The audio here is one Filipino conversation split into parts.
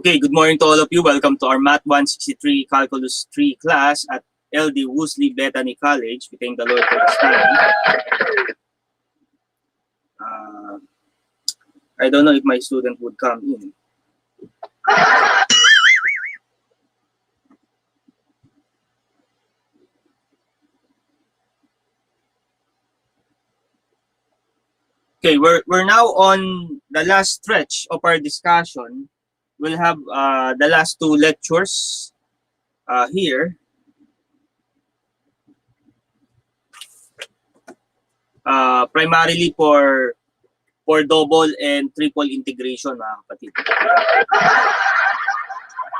Okay, good morning to all of you. Welcome to our MAT163 Calculus 3 class at LD Woosley, Bethany College. We thank the Lord for this time. I don't know if my student would come in. Okay, we're now on the last stretch of our discussion. We'll have the last two lectures here. Primarily for double and triple integration, mga kapatid.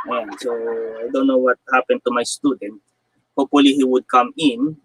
Ayan, so I don't know what happened to my student. Hopefully he would come in.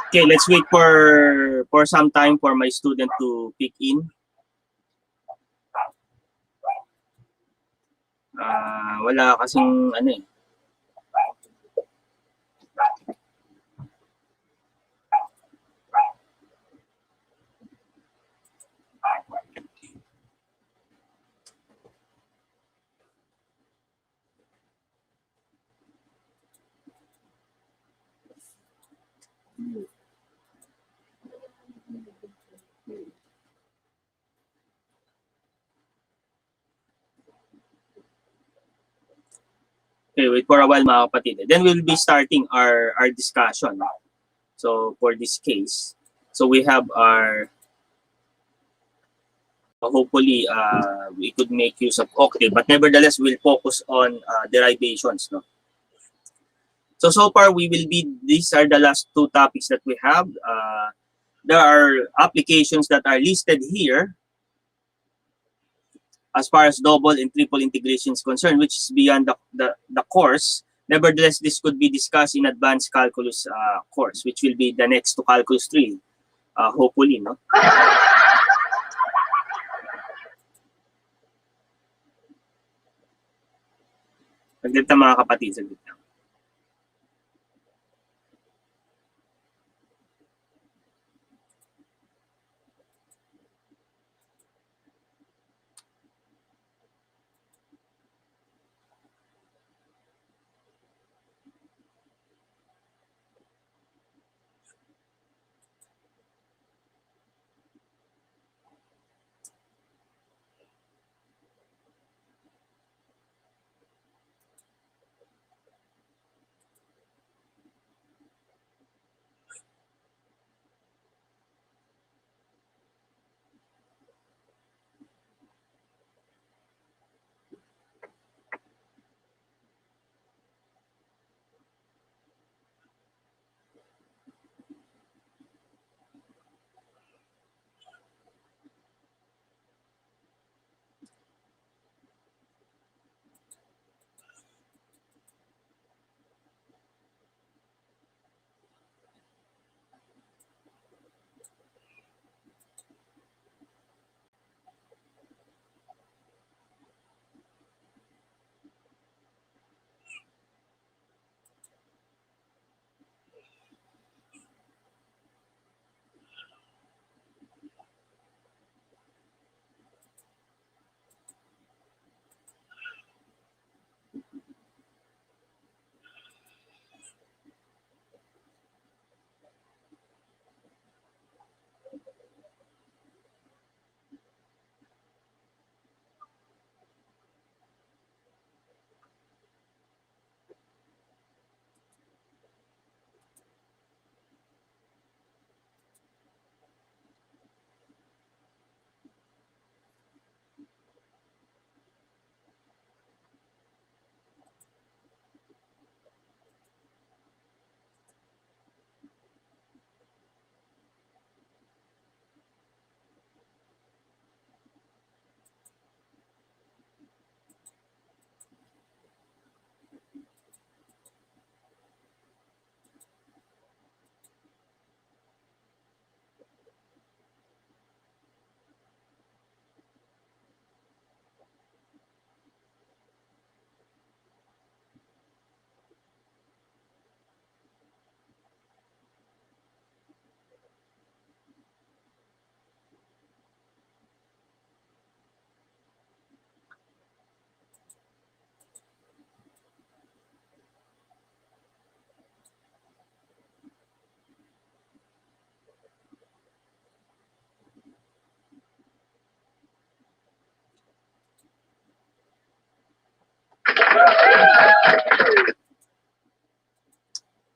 Okay, let's wait for some time for my student to pick in. Wala kasing ano eh. Okay, wait for a while mga kapatid. Then we'll be starting our discussion. So for this case, so we have our, hopefully we could make use of octave, but nevertheless we'll focus on derivations. No? So far we will be, these are the last two topics that we have. There are applications that are listed here as far as double and triple integration is concerned, which is beyond the course. Nevertheless, this could be discussed in advanced calculus course, which will be the next to calculus 3, hopefully, no? Saglit na mga kapatid, saglit na.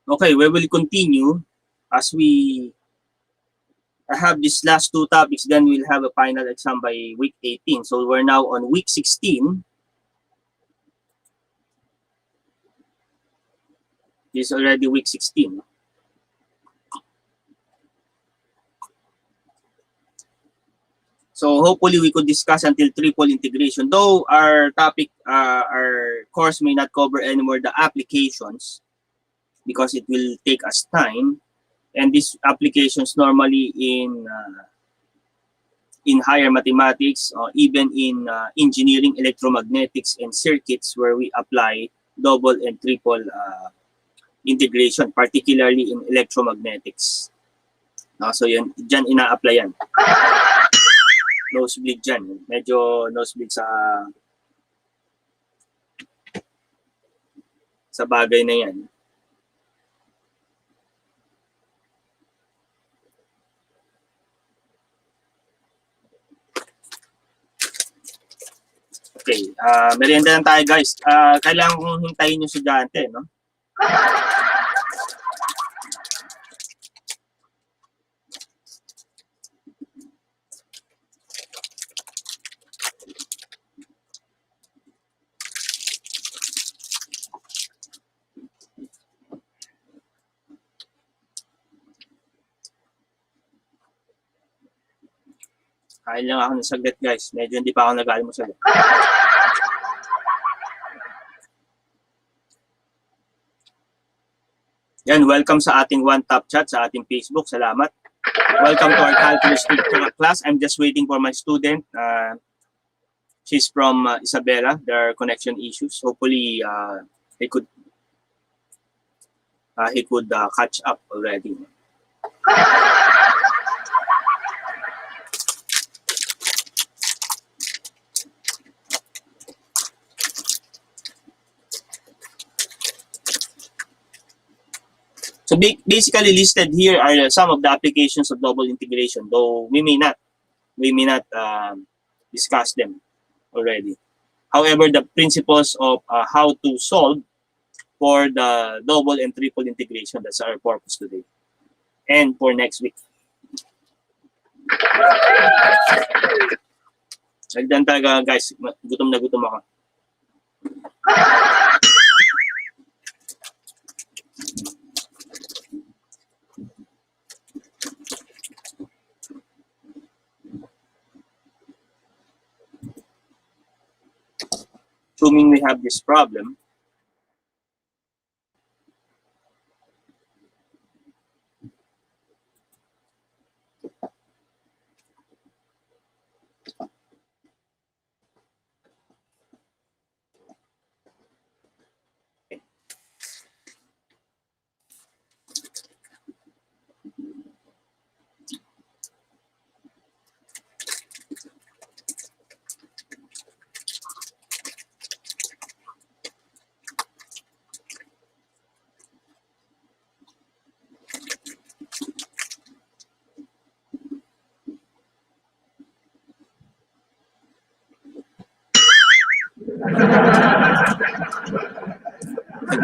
Okay, we will continue as we have these last two topics, then we'll have a final exam by week 18. So we're now on week 16. This is already week 16. So hopefully we could discuss until triple integration. Though our topic, our course may not cover anymore the applications because it will take us time. And these applications normally in higher mathematics, or even in engineering, electromagnetics, and circuits where we apply double and triple integration, particularly in electromagnetics. So yan, dyan ina-apply yan. Nosebleed dyan. Medyo nosebleed sa bagay na yan. Okay, merienda lang tayo guys. Kailangan kong hintayin yung estudyante, no? Kain lang ako ng saglit guys. Medyo hindi pa ako nag-almusal. Yan, welcome sa ating One Top Chat sa ating Facebook. Salamat. Welcome to our calculus class. I'm just waiting for my student. She's from Isabela. There are connection issues. Hopefully, he could catch up already. So basically listed here are some of the applications of double integration, though we may not discuss them already. However, the principles of how to solve for the double and triple integration, that's our purpose today and for next week. Nagdan talaga guys, gutom na gutom ako. Assuming we have this problem,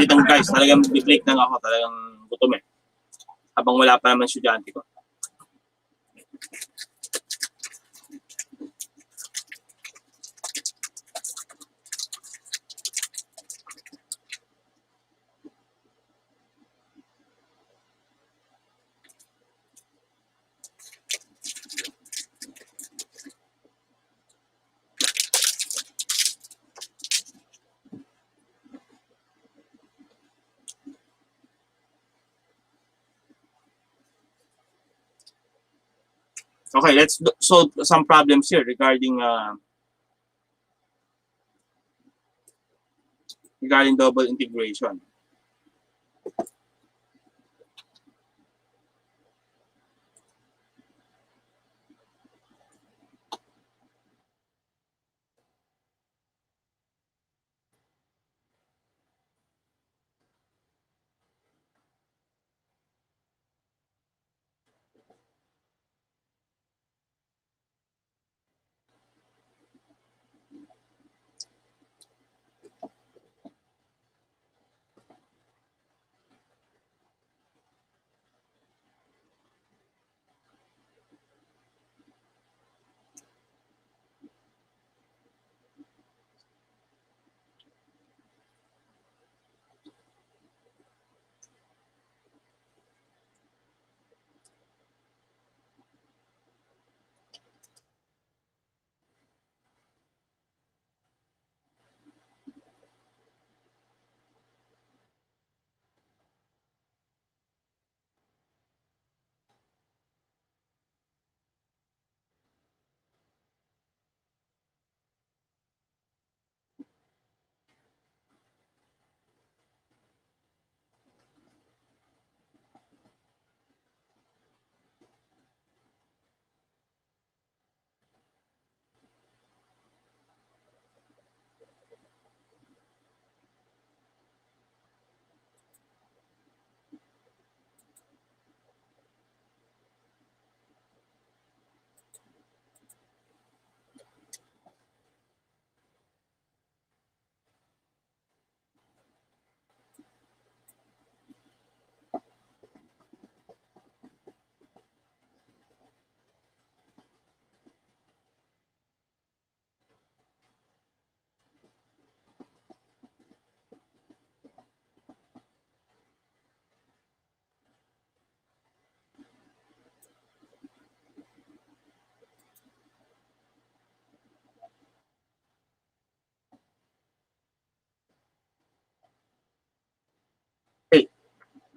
ditong guys, talagang mag-break lang ako, talagang gutom eh. Habang wala pa naman estudyante ko. Okay, let's solve some problems here regarding double integration.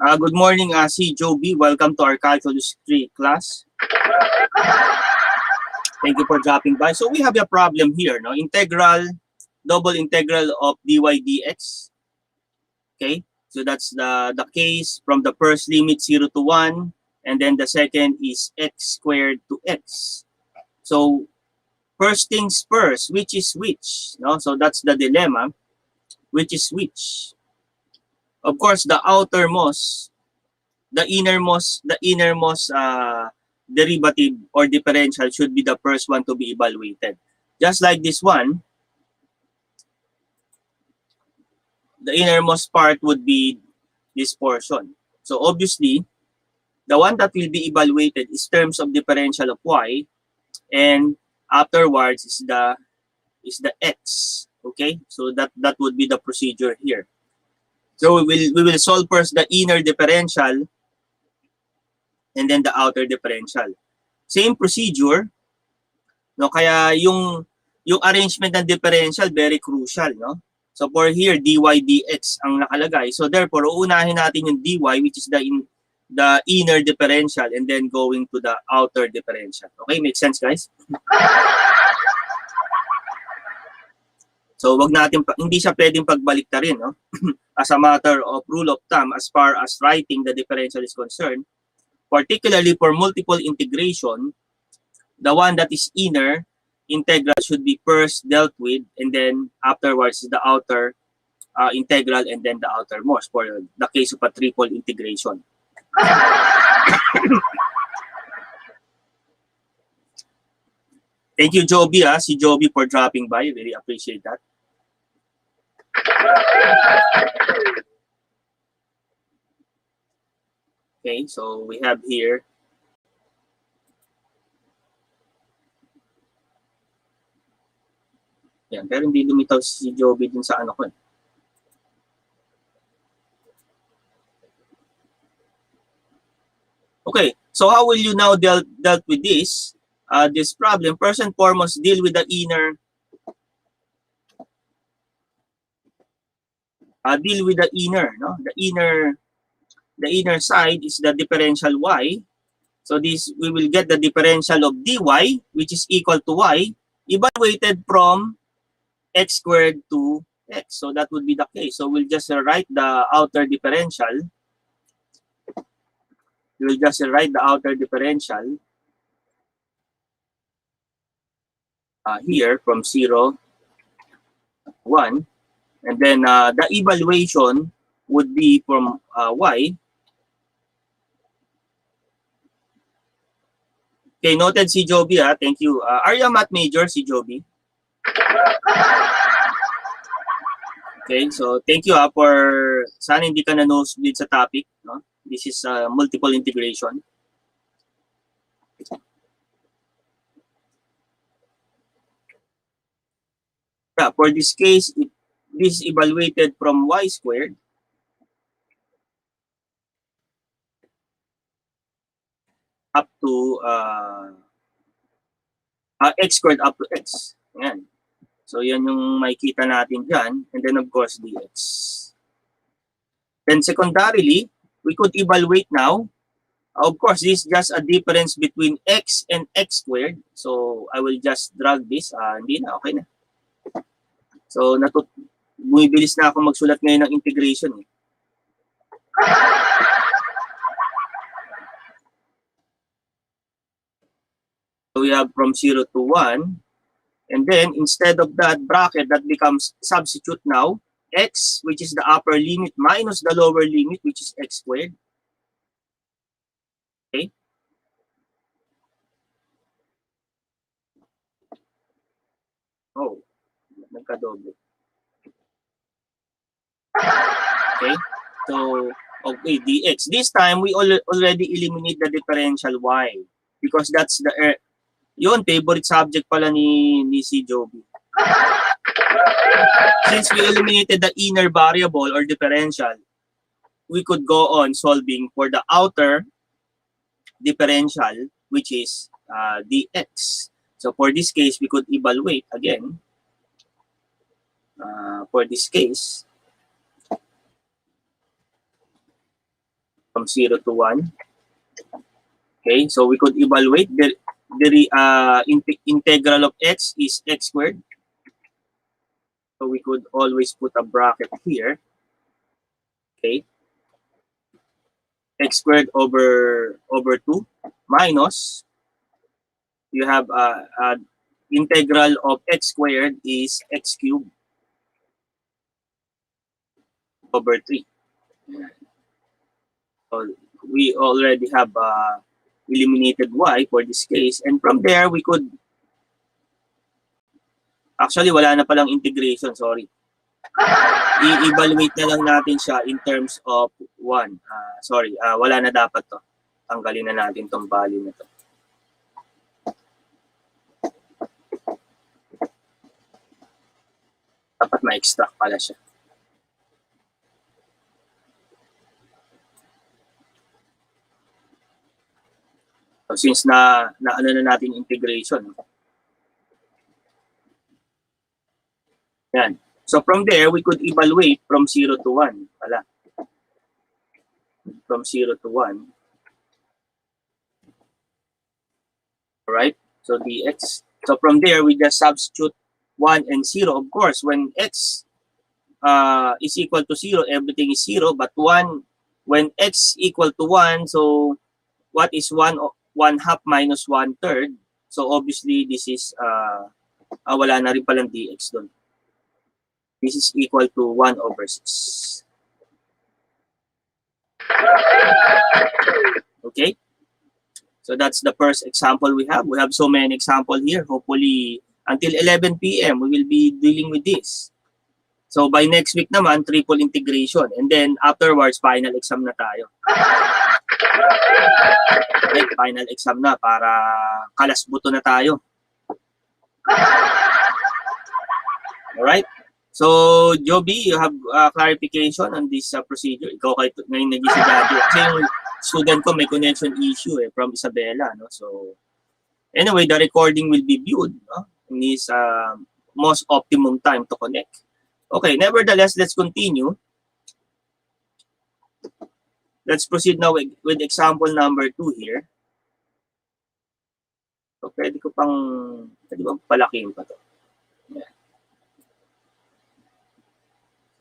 Good morning, si Joby. Welcome to our Calculus 3 class. Thank you for dropping by. So we have a problem here, no? Double integral of dy dx. Okay, so that's the case from the first limit 0 to 1, and then the second is x squared to x. So first things first, which is which? No, so that's the dilemma. Which is which? Of course, the innermost derivative or differential should be the first one to be evaluated. Just like this one, the innermost part would be this portion. So obviously, the one that will be evaluated is terms of differential of y, and afterwards is the x. Okay, so that would be the procedure here. So we will solve first the inner differential and then the outer differential. Same procedure, no? Kaya yung arrangement ng differential very crucial, no? So for here dy dx ang nakalagay. So therefore uunahin natin yung dy, which is the inner differential, and then going to the outer differential. Okay, make sense, guys? So hindi siya pwedeng pagbaliktarin, no? As a matter of rule of thumb, as far as writing the differential is concerned, particularly for multiple integration, the one that is inner integral should be first dealt with, and then afterwards is the outer integral, and then the outermost for the case of a triple integration. Thank you, Joby, si Joby, for dropping by. Really appreciate that. Okay, so we have here yan, pero hindi lumitaw si Joby dun sa ano ko. Okay, so how will you now dealt with this problem? First and foremost, deal with the inner no? The inner side is the differential y. So this, we will get the differential of dy, which is equal to y, evaluated from x squared to x. So that would be the case. So we'll just write the outer differential. We'll just write the outer differential here from 0, 1. And then the evaluation would be from y. Okay, noted si Joby. Thank you. Are you a math major, si Joby? Okay, so thank you for sana hindi ka na nosebleed sa topic. No? This is multiple integration. Yeah, for this case, this is evaluated from y squared up to x squared up to x. Ayan. So yan yung makikita natin dyan. And then of course dx. Then secondarily, we could evaluate now. Of course, this is just a difference between x and x squared. So I will just drag this. Hindi na, okay na. So bumibilis na ako magsulat ngayon ng integration. So we have from 0 to 1. And then instead of that bracket, that becomes substitute now x, which is the upper limit, minus the lower limit, which is x squared. Okay. Oh, nagkadoble. Okay. So, okay, dx. This time, we already eliminate the differential y because that's the yun, favorite subject pala ni si Joby. Since we eliminated the inner variable or differential, we could go on solving for the outer differential, which is dx. So for this case, we could evaluate again. For this case, from 0 to 1. Okay, so we could evaluate the integral of x is x squared. So we could always put a bracket here. Okay, x squared over 2 minus, you have integral of x squared is x cubed over 3. So we already have eliminated y for this case, and from there we could actually wala na palang integration, sorry. I-evaluate na lang natin siya in terms of 1. Wala na dapat to. Tanggalin na natin tong value na to. Dapat ma-extract pala siya. So since na ano na natin integration. Yan. So from there, we could evaluate from 0 to 1. Wala. From 0 to 1. Alright? So dx. So from there, we just substitute 1 and 0. Of course, when x is equal to 0, everything is 0. But 1, when x equal to 1, so what is 1 half minus 1/3? So obviously, this is, wala na rin palang dx doon. This is equal to 1 over 6. Okay? So that's the first example we have. We have so many examples here. Hopefully, until 11 p.m., we will be dealing with this. So by next week naman, triple integration. And then afterwards, final exam na tayo. Okay, final exam na para kalasbuto na tayo. Alright? So, Joby, you have clarification on this procedure? Ikaw kayo ngayon nag-isigado. Kasi yung student ko may connection issue from Isabela. No? So, anyway, the recording will be viewed in this most optimum time to connect. Okay, nevertheless, let's continue. Let's proceed now with example number 2 here. So, pwede bang palakihin pa to? Yeah.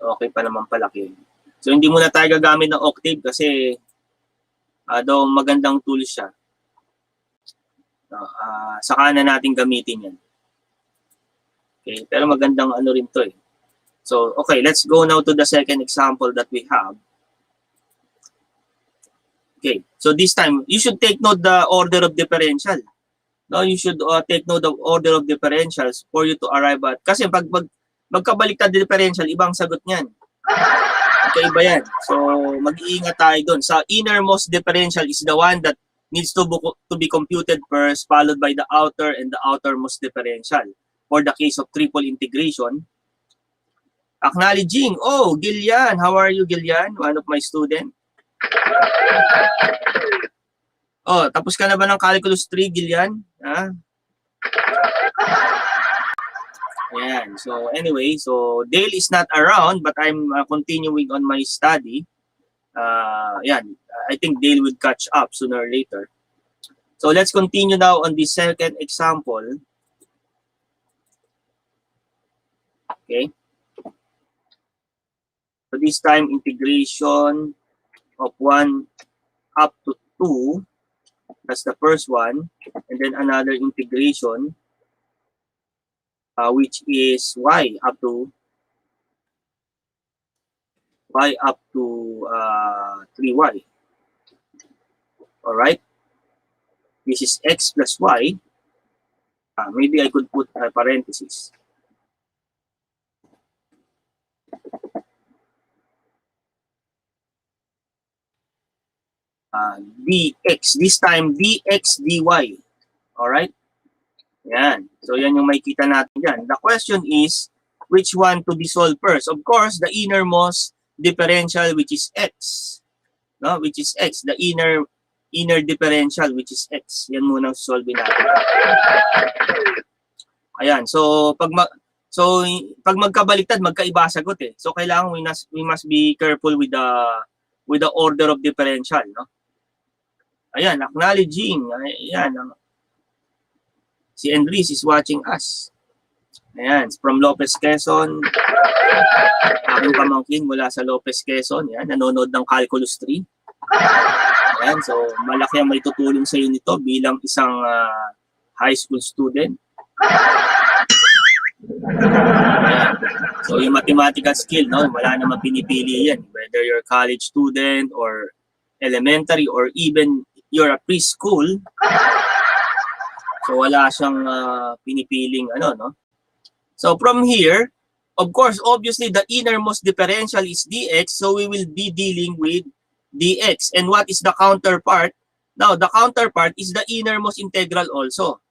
Okay pa naman palaki. So hindi muna tayo gagamit ng Octave kasi daw magandang tool siya. Saka na natin gamitin yan. Okay, pero magandang ano rin to eh. So okay, let's go now to the second example that we have. Okay, so this time you should take note the order of differential. No, you should take note of order of differentials for you to arrive at. Kasi pag magkabaliktad differential, ibang sagot niyan. Magkaiba yan. So, mag-iingat tayo doon. Sa innermost differential is the one that needs to be computed first, followed by the outer and the outermost differential. For the case of triple integration, acknowledging, oh, Gillian, how are you, Gillian? One of my students. Oh, tapos ka na ba ng Calculus 3, Gillian? Ha? Ayan. So anyway, so Dale is not around, but I'm continuing on my study. Ayan. I think Dale will catch up sooner or later. So let's continue now on the second example. Okay. So this time integration of 1 up to 2. That's the first one. And then another integration which is y up to 3y. All right. This is x plus y. Maybe I could put a parenthesis. Dx. This time dx dy. All right. Yan. So, yan yung makikita natin dyan. The question is, which one to be solved first? Of course, the innermost differential, which is x. No? Which is x. The inner differential, which is x. Yan muna solve natin. Ayan. So, pag magkabaliktad, magkaiba sagot eh. So, kailangan we must be careful with the with the order of differential, no? Ayan, acknowledging. Ayan, si Enris is watching us. Ayan, from Lopez, Quezon. Aking pamangkin mula sa Lopez, Quezon. Ayan, nanonood ng Calculus 3. Ayan, so malaki ang may tutulong sa iyo nito bilang isang high school student. Ayan. So yung mathematical skill, no, wala namang pinipili yan. Whether you're a college student or elementary or even you're a preschool, so wala siyang pinipiling ano, no? So from here, of course, obviously the innermost differential is dx, so we will be dealing with dx. And what is the counterpart? Now, the counterpart is the innermost integral also.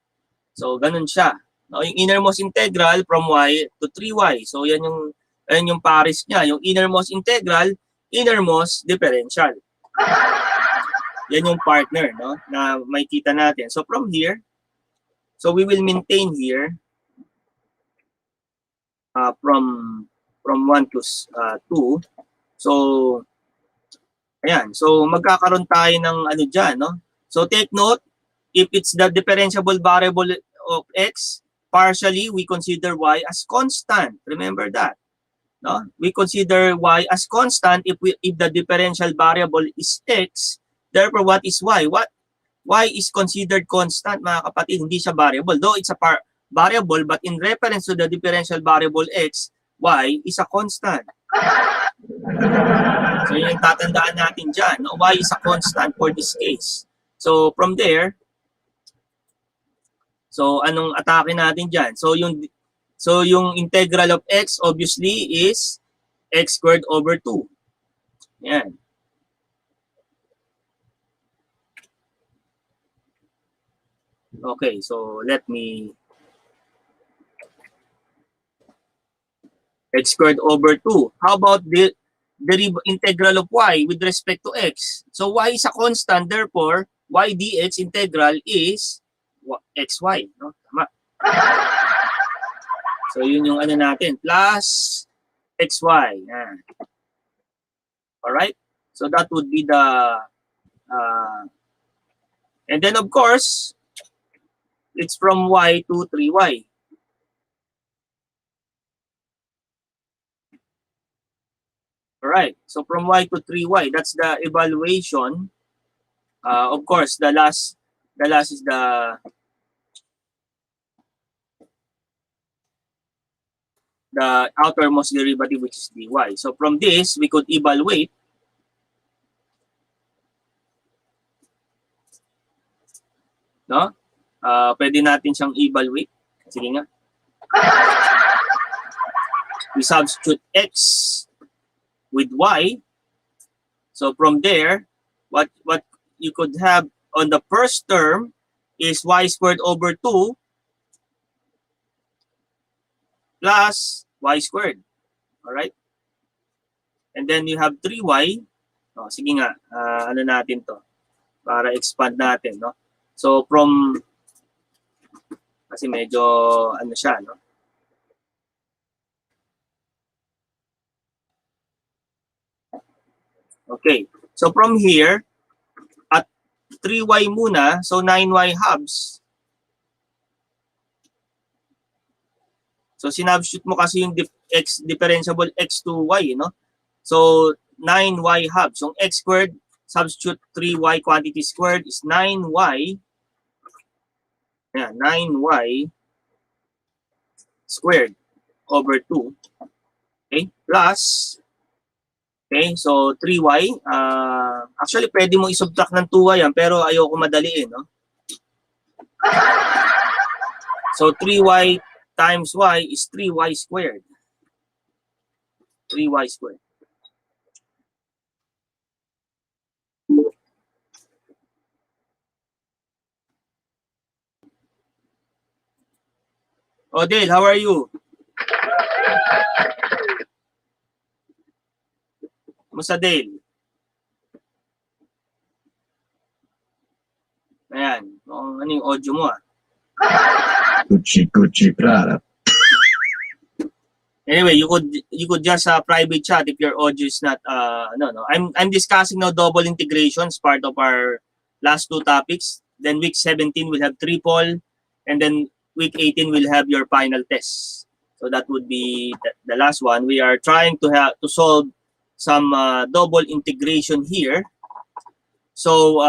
So ganun siya. No, yung innermost integral from y to 3y. So yan yung pares niya, yung innermost integral, innermost differential. Yan yung partner, no, na makikita natin. So from here, so we will maintain here from 1 to 2. So ayan, so magkakaroon tayo ng ano diyan, no? So take note, if it's the differentiable variable of x, partially we consider y as constant. Remember that, no? We consider y as constant if the differential variable is x. Therefore, what is y? Y is considered constant, mga kapatid, hindi siya variable. Though it's a variable, but in reference to the differential variable x, y is a constant. So yun yung tatandaan natin dyan, no? Y is a constant for this case. So from there, so anong atake natin dyan? So yung integral of x obviously is x squared over 2. Yan. Okay, so let me x squared over 2. How about the integral of y with respect to x? So y is a constant, therefore y dx integral is xy, no? Tama. So yun yung ano natin, plus xy. All right? So that would be the and then of course it's from y to 3y. Alright, so from y to 3y, that's the evaluation. Of course, the last is the outermost derivative, which is dy. So from this, we could evaluate no? Pwede natin siyang evaluate. Sige nga. We substitute x with y. So from there, what you could have on the first term is y squared over 2 plus y squared. All right? And then you have 3y. Oh, sige nga, ano natin to para expand natin, no? So from kasi medyo ano siya, no? Okay. So from here, at 3y muna, so 9y halves. So sinubstitute mo kasi yung differentiable x to y, no? So 9y halves. So x squared, substitute 3y quantity squared is 9y. Yeah, 9y squared over 2. Okay? Plus, okay, so 3y. Actually, pwede mo isubtract ng 2y yan, pero ayoko madaliin, no? So 3y times y is 3y squared. 3y squared. Oh, Dale, how are you? Musta, Dale? Ayan. Ano yung audio mo, ah? Gucci, Gucci, Prada. Anyway, you could just private chat if your audio is not no. I'm discussing now double integrations, part of our last two topics. Then week 17 we'll have triple, and then week 18 we'll have your final test. So that would be the last one. We are trying to solve some double integration here. So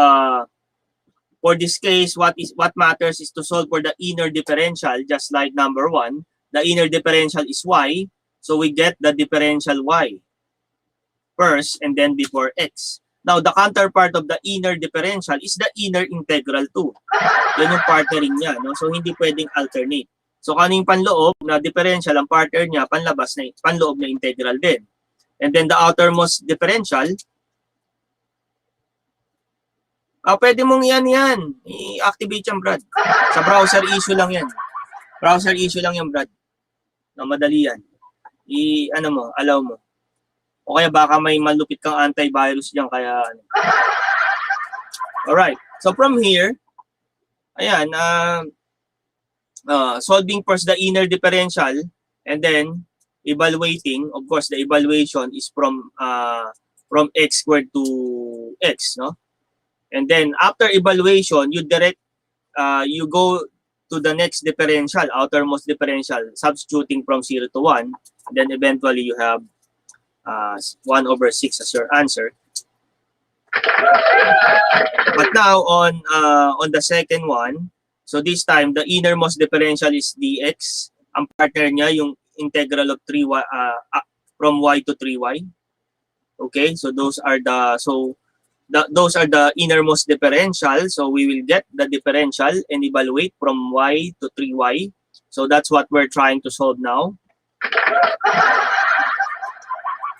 for this case, what matters is to solve for the inner differential, just like number 1. The inner differential is y, so we get the differential y first and then before x. Now, the counterpart of the inner differential is the inner integral too. Yan yung partnering niya, no? So, hindi pwedeng alternate. So, kaning panloob na differential, ang partner niya, panloob na integral din. And then, the outermost differential, pwede mong yan. I-activate yan, Brad. Sa browser issue lang yan. Browser issue lang yan, Brad. No, madali yan. Allow mo. O kaya baka may malupit kang antivirus diyan kaya Alright. So from here, ayan, solving first the inner differential and then evaluating. Of course, the evaluation is from x squared to x, no? And then after evaluation, you go to the next differential, outermost differential, substituting from 0 to 1. Then eventually you have 1/6 as your answer. But now on the second one, so this time the innermost differential is dx. Ang partner niya yung integral of 3y from y to 3y. Okay, so those are the innermost differential. So we will get the differential and evaluate from y to 3y. So that's what we're trying to solve now.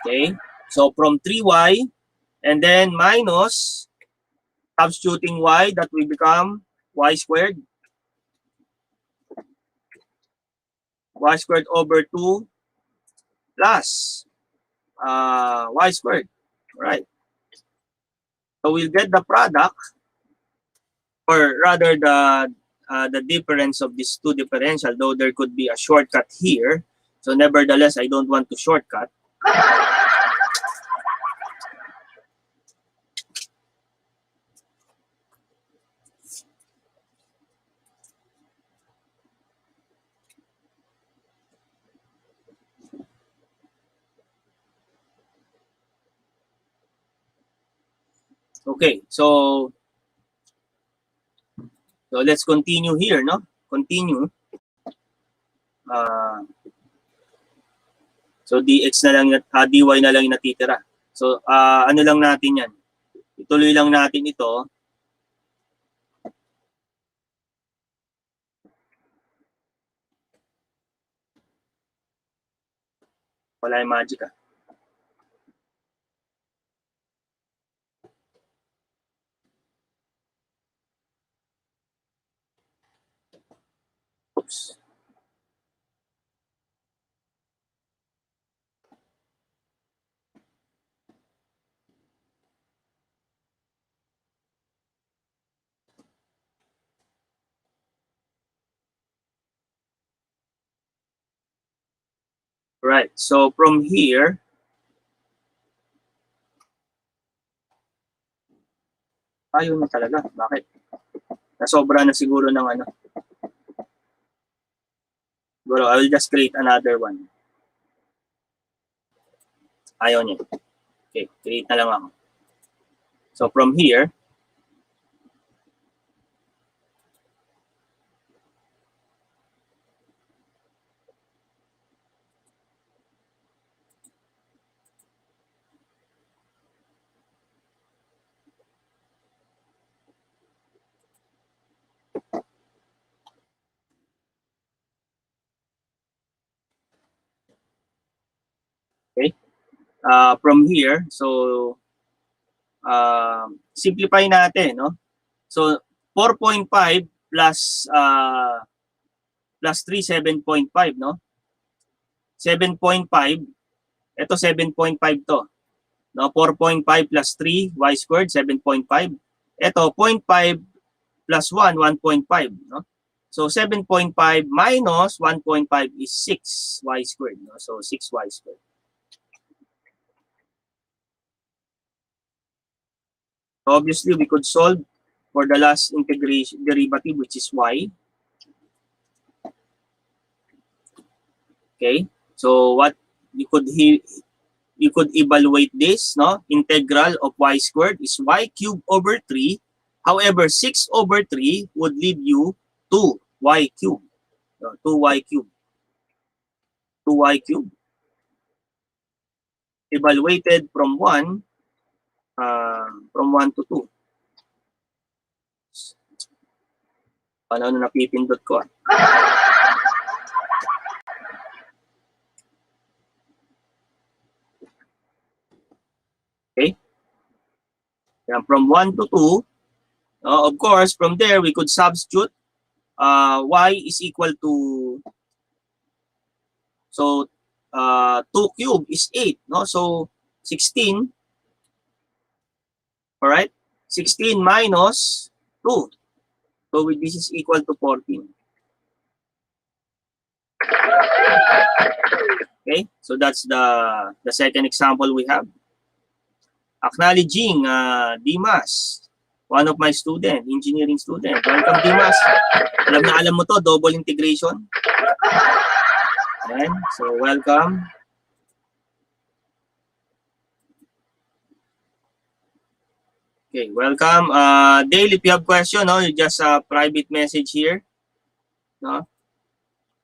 Okay, so from 3y and then minus substituting y, that will become y squared. Y squared over 2 plus y squared. Right. So we'll get the product, or rather the difference of these two differential, though there could be a shortcut here. So nevertheless, I don't want to shortcut. Okay, so let's continue here, no? Continue. So dx na lang, dy na lang yung natitira. So ano lang natin yan? Ituloy lang natin ito. Wala yung magic . Oops. Right, so from here, ayaw na talaga. Bakit? Nasobra na siguro ng ano. Siguro, I will just create another one. Ayaw niya. Okay, create na lang ako. So from here, okay, from here, so simplify natin, no? So 4.5 plus 3, 7.5, no? 7.5, ito 7.5 to. No, 4.5 plus 3 y squared 7.5. Ito 0.5 plus 1 1.5, no? So 7.5 minus 1.5 is 6y squared. No? So 6y squared. Obviously, we could solve for the last integration derivative, which is y. Okay. So what you could evaluate this, no? Integral of y squared is y cubed over 3. However, 6 over 3 would leave you 2y cubed. 2y cubed. 2y cubed. Evaluated from 1 to 2. Ano na napipindot ko? Okay? Yan, from 1 to 2, of course, from there, we could substitute y is equal to, so 2 cubed is 8, no? So 16, all right? 16 minus 2. So this is equal to 14. Okay, so that's the second example we have. Acknowledging Dimas, one of my student, engineering student. Welcome, Dimas. Alam mo to, double integration. And so welcome. Okay, welcome. Dale, if you have question, no, you just private message here. No?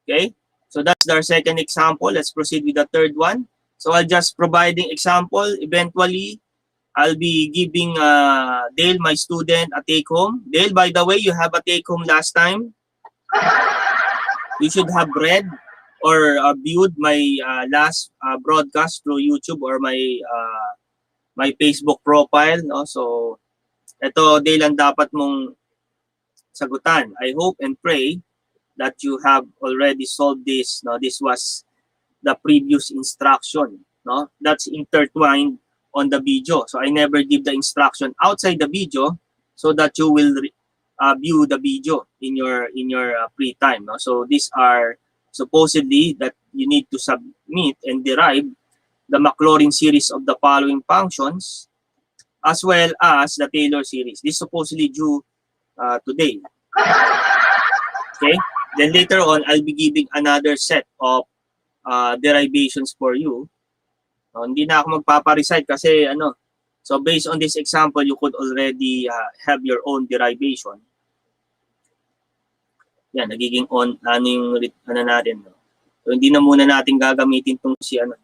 Okay, so that's our second example. Let's proceed with the third one. So I'll just providing example. Eventually, I'll be giving Dale, my student, a take-home. Dale, by the way, you have a take-home last time. You should have read or viewed my last broadcast through YouTube or my my Facebook profile. No? So, ito, Dale, ang dapat mong sagutan. I hope and pray that you have already solved this. No? This was the previous instruction. No? That's intertwined on the video. So I never give the instruction outside the video so that you will view the video in your free time. No? So these are supposedly that you need to submit and derive the Maclaurin series of the following functions as well as the Taylor series. This is supposedly due today. Okay? Then later on, I'll be giving another set of derivations for you. Hindi na ako magpaparecite kasi ano. So based on this example, you could already have your own derivation. Yan, nagiging on ano yung ano natin. No? So hindi na muna natin gagamitin tong si ano.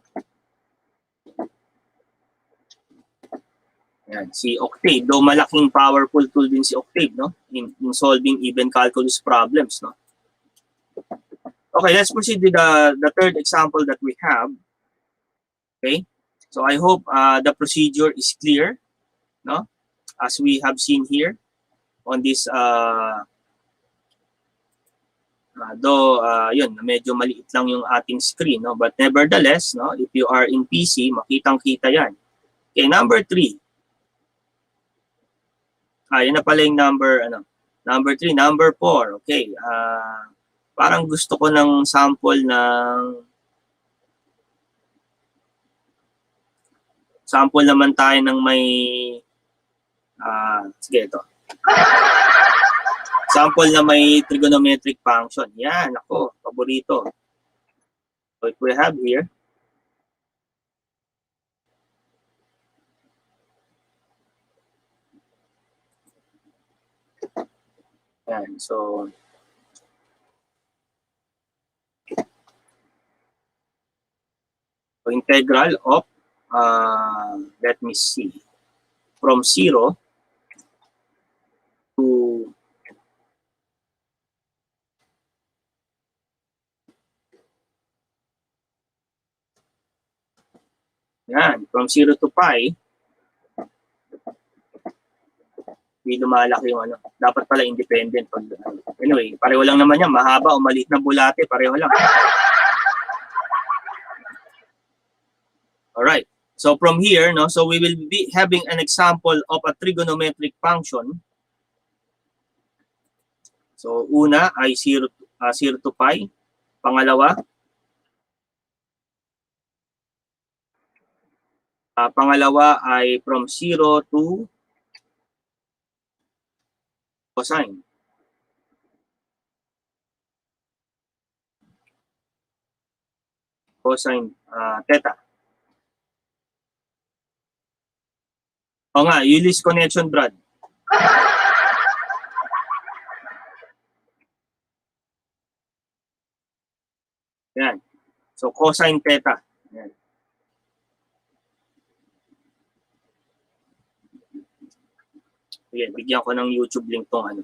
Yan, si Octave. Though malaking powerful tool din si Octave, no? In solving even calculus problems, no? Okay, let's proceed with the third example that we have. Okay, so I hope the procedure is clear, no? As we have seen here on this, though yun, medyo maliit lang yung ating screen, no? But nevertheless, no, if you are in PC, makitang-kita yan. Okay, number 3. Yan na pala yung number, ano, number 3, number 4. Okay, parang gusto ko ng sample naman tayo ng may sige ito. Sample na may trigonometric function. Yan, ako, paborito. So if we have here, yan, so integral of let me see, from 0 to yan, from 0 to pi, hindi lumalaki yung ano. Dapat pala independent. Anyway, pareho lang naman yan. Mahaba o maliit na bulate, pareho lang. Alright. So from here, no, so we will be having an example of a trigonometric function. So, una ay 0 to pi. Pangalawa, ay from 0 to cosine. Cosine theta. O nga, Ulysses connection, Brad. Yan. So, cosine theta. Yan. Sige, bigyan ko ng YouTube link tong ano.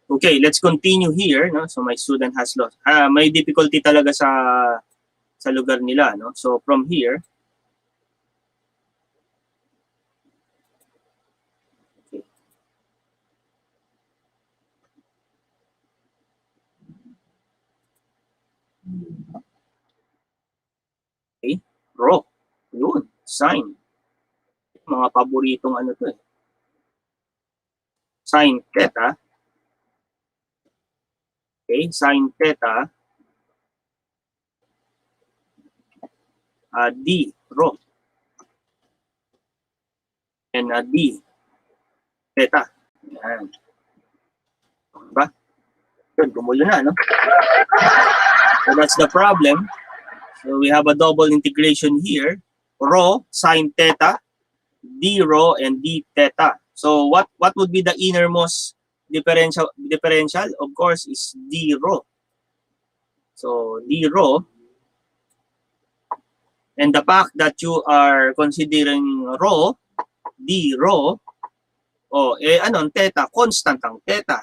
Okay, let's continue here. No? So, my student has lost. May difficulty talaga sa lugar nila. No? So, from here, okay, rho. Yun, sine. Mga paboritong ano to eh. Sine theta. Okay, sine theta. D, rho. And D, theta. Yan. Diba? Yun, gumulo na, no? So that's the problem. So we have a double integration here. Rho, sine theta, d rho, and d theta. So what would be the innermost differential? Of course, is d rho. So d rho. And the fact that you are considering rho, d rho, ang theta, constant ang theta.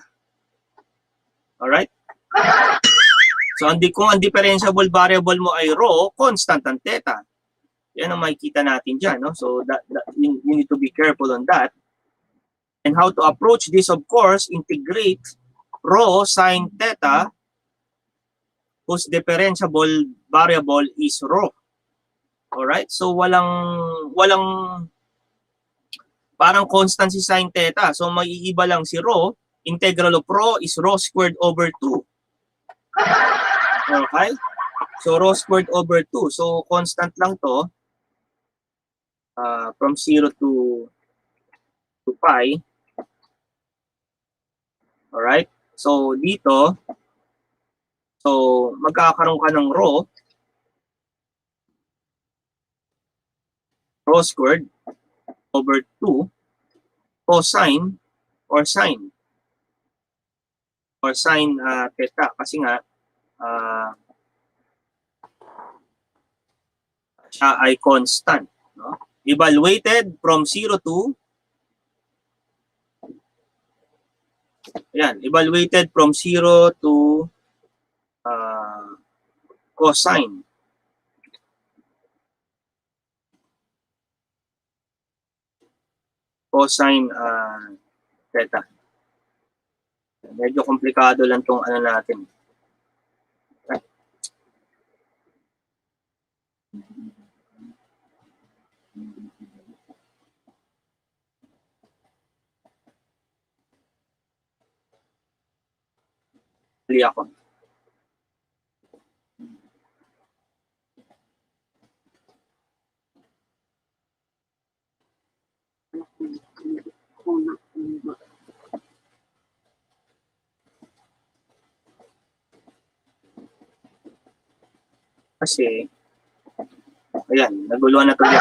Alright? So, kung ang differentiable variable mo ay rho, constant ang theta. Yan ang makikita natin dyan. No? So, you need to be careful on that. And how to approach this, of course, integrate rho sine theta whose differentiable variable is rho. Alright? So, walang parang constant si sine theta. So, maiiba lang si rho. Integral of rho is rho squared over 2. Okay? So, rho squared over 2. So, constant lang to. From 0 to pi. Alright? So, dito, magkakaroon ka ng rho squared over 2 cosine or sine theta. Kasi nga, siya ay constant. No? Evaluated from 0 to evaluated from 0 to cosine. Cosine theta. Medyo komplikado lang tong ano natin. Hali ako. Kasi, ayan, naguluhan na tuloy.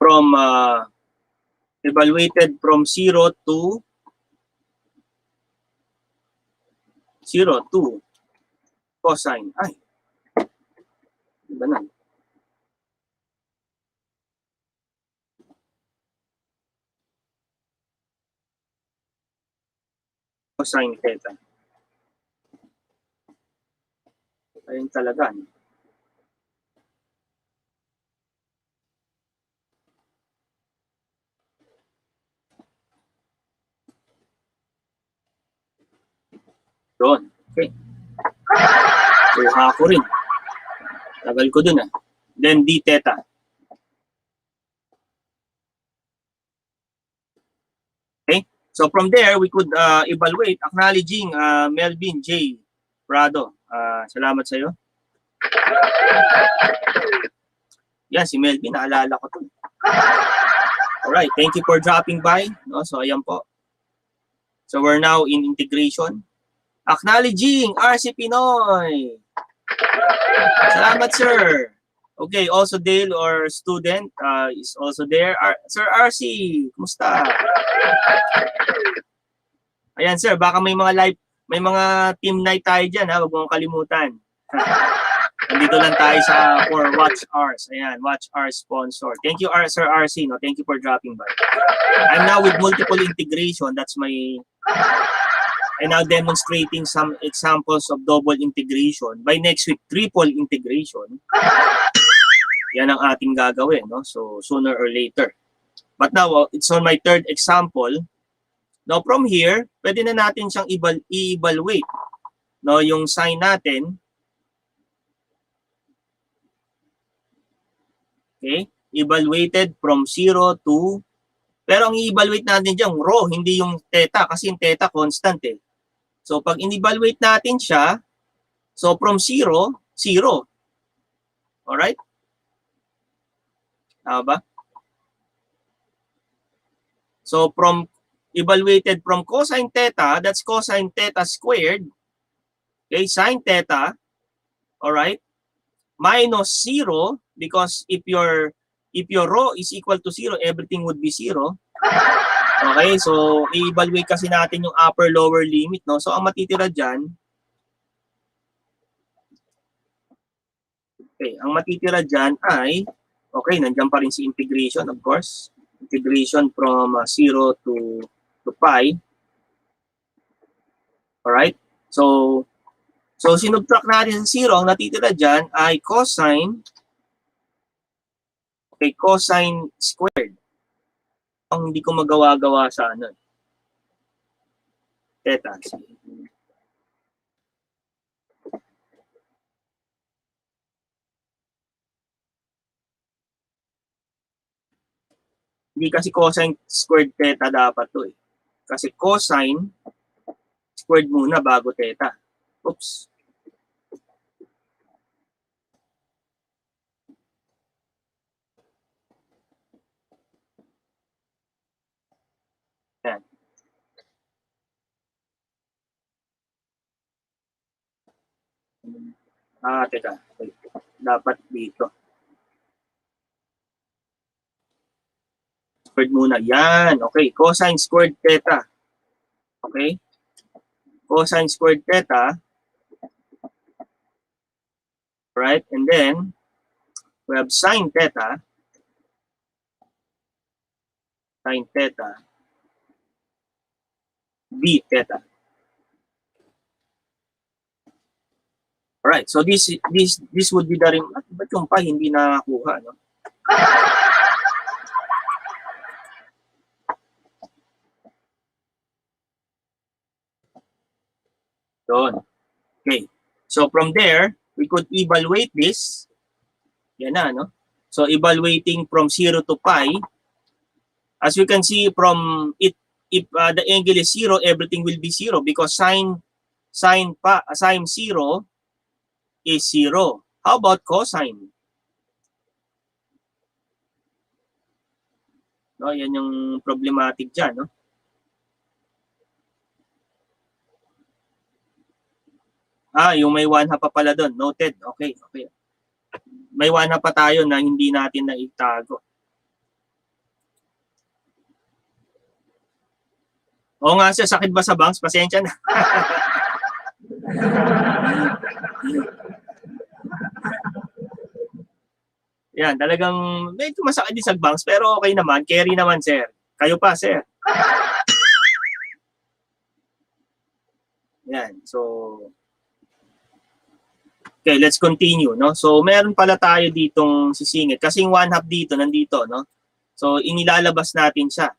From evaluated from 0 to cosine. Ay, Ganun. Cosine theta. Ayun talaga. No? Doon. Okay. Kuha ko rin. Tagal ko dun ah. Then d theta. Okay. So from there, we could evaluate acknowledging Melvin J. Prado. Salamat sa iyo. Yan, si Melvin, naalala ko to. Alright, thank you for dropping by. No? So ayan po. So we're now in integration. Acknowledging RC Pinoy. Salamat, sir. Okay, also Dale, or student, is also there. Sir RC, kumusta? Ayan, sir, baka may mga live, may mga team night tayo dyan, ha? Huwag mong kalimutan. Nandito lang tayo sa for Watch Hours. Ayan, Watch Hours sponsor. Thank you, Sir RC. No? Thank you for dropping by. I'm now with multiple integration. That's my... I'm now demonstrating some examples of double integration. By next week, triple integration. Yan ang ating gagawin. No? So, sooner or later. But now, it's on my third example. Now, from here, pwede na natin siyang i-evaluate. No? Yung sign natin. Okay? Evaluated from 0 to... Pero ang i-evaluate natin dyan, rho, hindi yung theta. Kasi yung theta, constant eh. So, pag in-evaluate natin siya, so from 0, 0. Alright? Tama ba? So, from evaluated from cosine theta, that's cosine theta squared. Okay, sine theta. Alright? Minus 0, because if your rho is equal to 0, everything would be 0. Okay, so i-evaluate kasi natin yung upper lower limit, no? So ang matitira diyan, okay, ang matitira diyan ay okay, nandiyan pa rin si integration, of course. Integration from 0 to pi. All right? So sinubtract natin sa 0, ang natitira diyan ay cosine, okay, cosine squared. Ang hindi ko magawa-gawa sa ano. Theta. Hindi kasi cosine squared theta dapat to eh. Kasi cosine squared muna bago theta. Oops. Yan. Teka. Dapat dito. Squared muna. Yan. Okay. Cosine squared theta. Okay. Cosine squared theta. Right. And then, we have sine theta. Sine theta. B theta. Alright. So, this would be the ring. Ba't yung pa hindi nakakuha, no? Doon. Okay. So, from there, we could evaluate this. Yan na, no? So, evaluating from 0 to pi. As you can see from it, if the angle is 0, everything will be 0 because sine 0 is 0. How about cosine? No, yan yung problematic dyan, no? Yung may 1/2 pa pala doon. Noted. Okay, okay. May 1/2 pa tayo na hindi natin naitago. Oo nga siya, sakit ba sa bangs? Pasensya na. Yan, talagang medyo masakit din sa banks, pero okay naman. Carry naman, sir. Kayo pa, sir. Yan, so... Okay, let's continue, no? So, meron pala tayo ditong sisingit. Kasi yung 1/2 dito, nandito, no? So, inilalabas natin siya.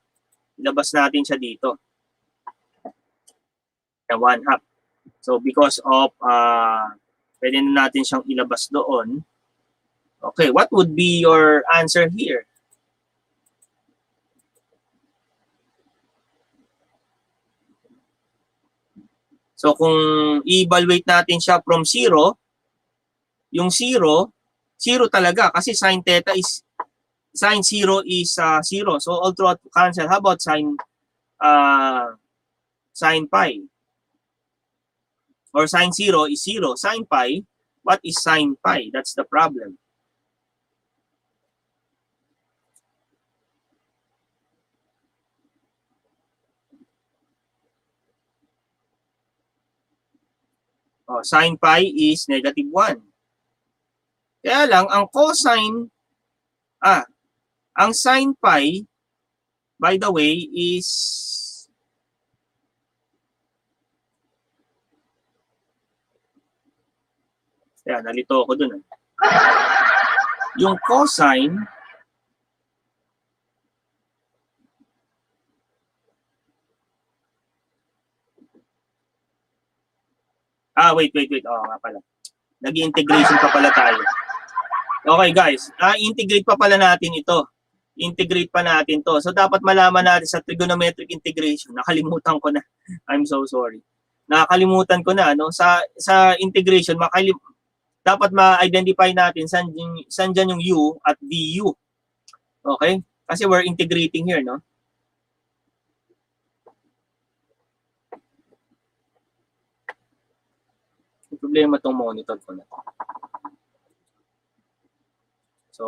Ilabas natin siya dito. Yan, 1/2. So, because of... pwede na natin siyang ilabas doon. Okay, what would be your answer here? So kung i-evaluate natin siya from 0, yung 0 talaga kasi sin theta is sin 0 is 0. So all throughout cancel. How about sin pi? Or sin 0 is 0. Sin pi, what is sin pi? That's the problem. Oh, sin pi is -1. Kaya lang, ang cosine, ang sin pi, by the way, is, kaya nalito ako dun. Yung cosine, wait. Oo nga pala. Nag-integration pa pala tayo. Okay guys, integrate pa pala natin ito. Integrate pa natin to. So dapat malaman natin sa trigonometric integration. Nakalimutan ko na. I'm so sorry. Nakalimutan ko na, no? Sa integration, dapat ma-identify natin saan dyan yung u at du. Okay? Kasi we're integrating here, no? Problema tong monitor ko na to. So,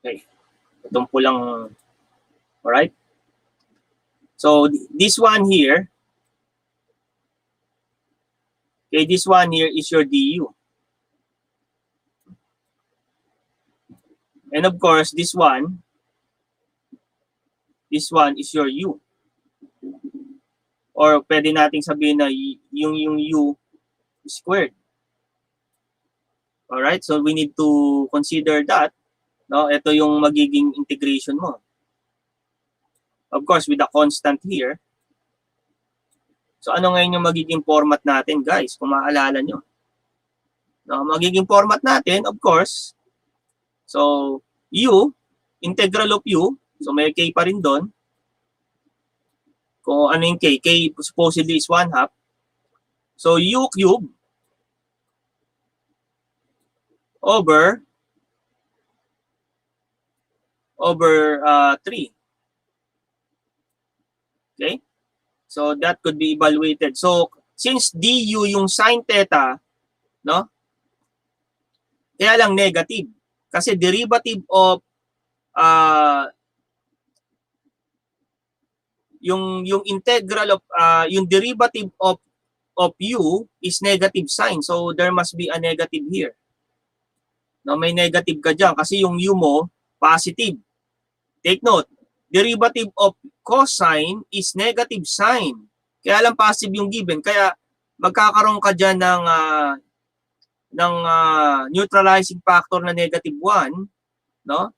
okay. Itong pulang, alright? So, this one here, okay, this one here is your du. And of course, this one is your u. Or pwede nating sabihin na yung u squared. Alright, so we need to consider that. No, ito yung magiging integration mo. Of course, with the constant here. So ano ngayon yung magiging format natin, guys? Kung maalala nyo. No, magiging format natin, of course. So, u, integral of u. So may k pa rin doon. Kung ano yung k? K supposedly is 1/2. So u cube over 3. Okay? So that could be evaluated. So since du yung sin theta, no? Kaya lang negative. Kasi derivative of yung integral of yung derivative of u is negative sign. So there must be a negative here. No, may negative ka diyan kasi yung u mo positive. Take note, derivative of cosine is negative sign. Kaya lang positive yung given. Kaya magkakaroon ka diyan ng neutralizing factor na -1, no?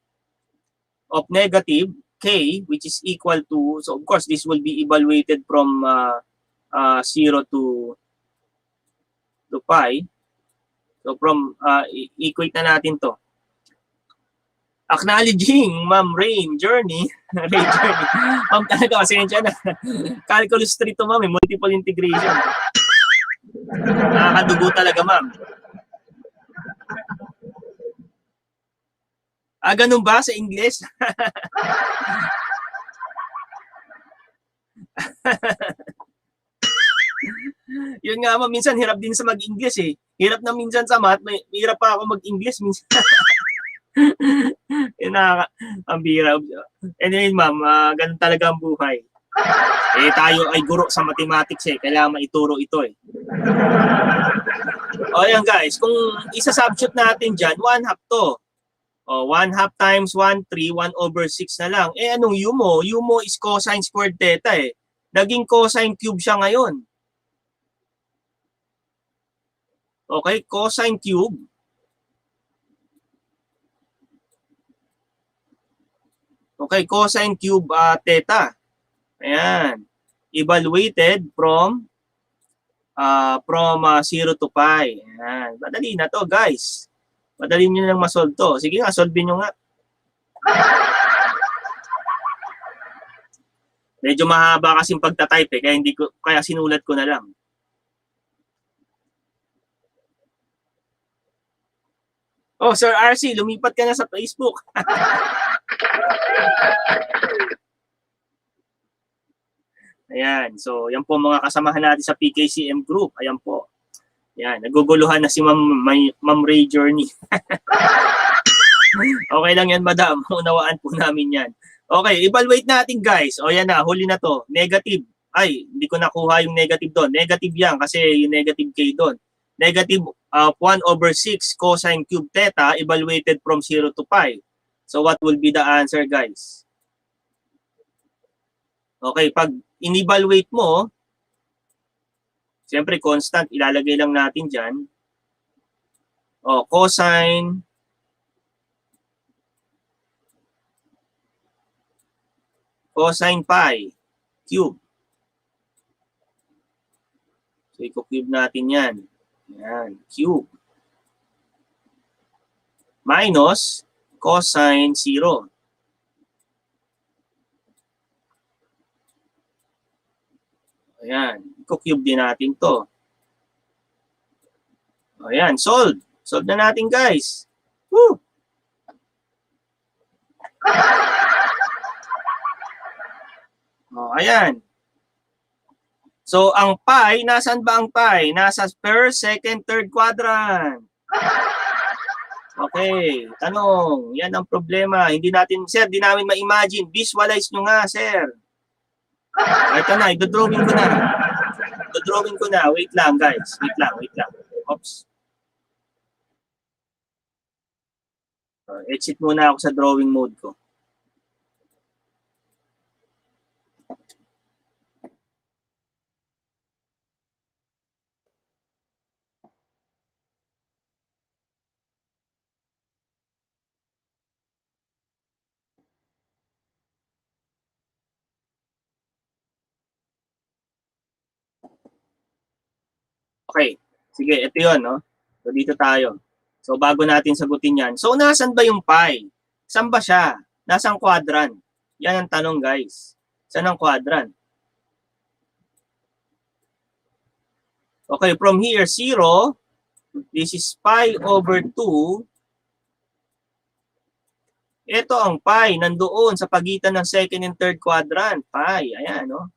Of negative k, which is equal to, so of course this will be evaluated from 0 to pi. So from equate na natin to. Acknowledging Ma'am Rain Journey. Ma'am talaga, pasensya na. Calculus 3 to ma'am, multiple integration. Nakakadugo talaga ma'am. Ganun ba sa English? Yun nga ma'am, minsan hirap din sa mag-English eh. Hirap na minsan sa math, may hirap pa ako mag-English minsan. Yun ang bira. Anyway ma'am, ganun talaga ang buhay. Eh tayo ay guro sa mathematics eh, kailangan maituro ito eh. O yan guys, kung isa-substitute natin dyan, 1/2 to. O, 1/2 times 1/3, 1/6 na lang. Eh, anong u mo? U mo is cosine squared theta eh. Naging cosine cube siya ngayon. Okay, cosine cube. Okay, cosine cube theta. Ayan. Evaluated from 0 to pi. Ayan. Madali na to, guys. Madali nyo lang masolve to. Sige nga, solve nyo nga. Medyo mahaba kasing pagta-type eh, kaya sinulat ko na lang. Oh, Sir RC, lumipat ka na sa Facebook. Ayan, so yan po mga kasamahan natin sa PKCM group. Ayan po. Ayan, naguguluhan na si Ma'am Ray Journey. Okay lang yan, madam. Unawaan po namin yan. Okay, evaluate natin guys. O yan na, huli na to. Negative. Ay, hindi ko nakuha yung negative doon. Negative yan kasi yung negative k doon. Negative 1/6 cosine cube theta evaluated from 0 to pi. So what will be the answer guys? Okay, pag in-evaluate mo, siyempre constant, ilalagay lang natin dyan. O, cosine pi cube. So, i-cube natin yan. Yan, cube. Minus cosine 0. Ayan, i-cube din natin to. Ayan, solve. Solve na natin guys. Woo! Oh, ayan. So, ang pi, nasaan ba ang pi? Nasa first, second, third quadrant. Okay, tanong. Yan ang problema. Hindi natin, sir, di namin ma-imagine. Visualize nyo nga, sir. Ito na, i-drawing ko na. I-drawing ko na. Wait lang, guys. Wait lang. Oops. Exit muna ako sa drawing mode ko. Okay. Sige, ito yun, no? So, dito tayo. So, bago natin sagutin yan. So, nasan ba yung pi? Saan ba siya? Nasang quadrant? Yan ang tanong, guys. Saan ang quadrant? Okay, from here, 0. This is pi over 2. Ito ang pi, nandoon sa pagitan ng second and third quadrant. Pi, ayan, no?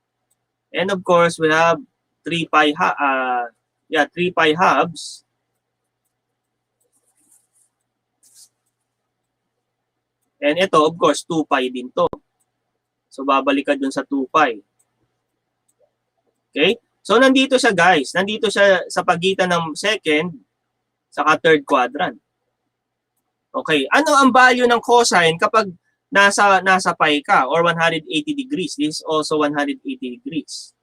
And of course, we have 3 pi, 3 pi halves. And ito, of course, 2 pi din to. So, babalik ka dun sa 2 pi. Okay? So, nandito siya, guys. Nandito siya sa pagitan ng second saka third quadrant. Okay. Ano ang value ng cosine kapag nasa pi ka or 180 degrees? This is also 180 degrees.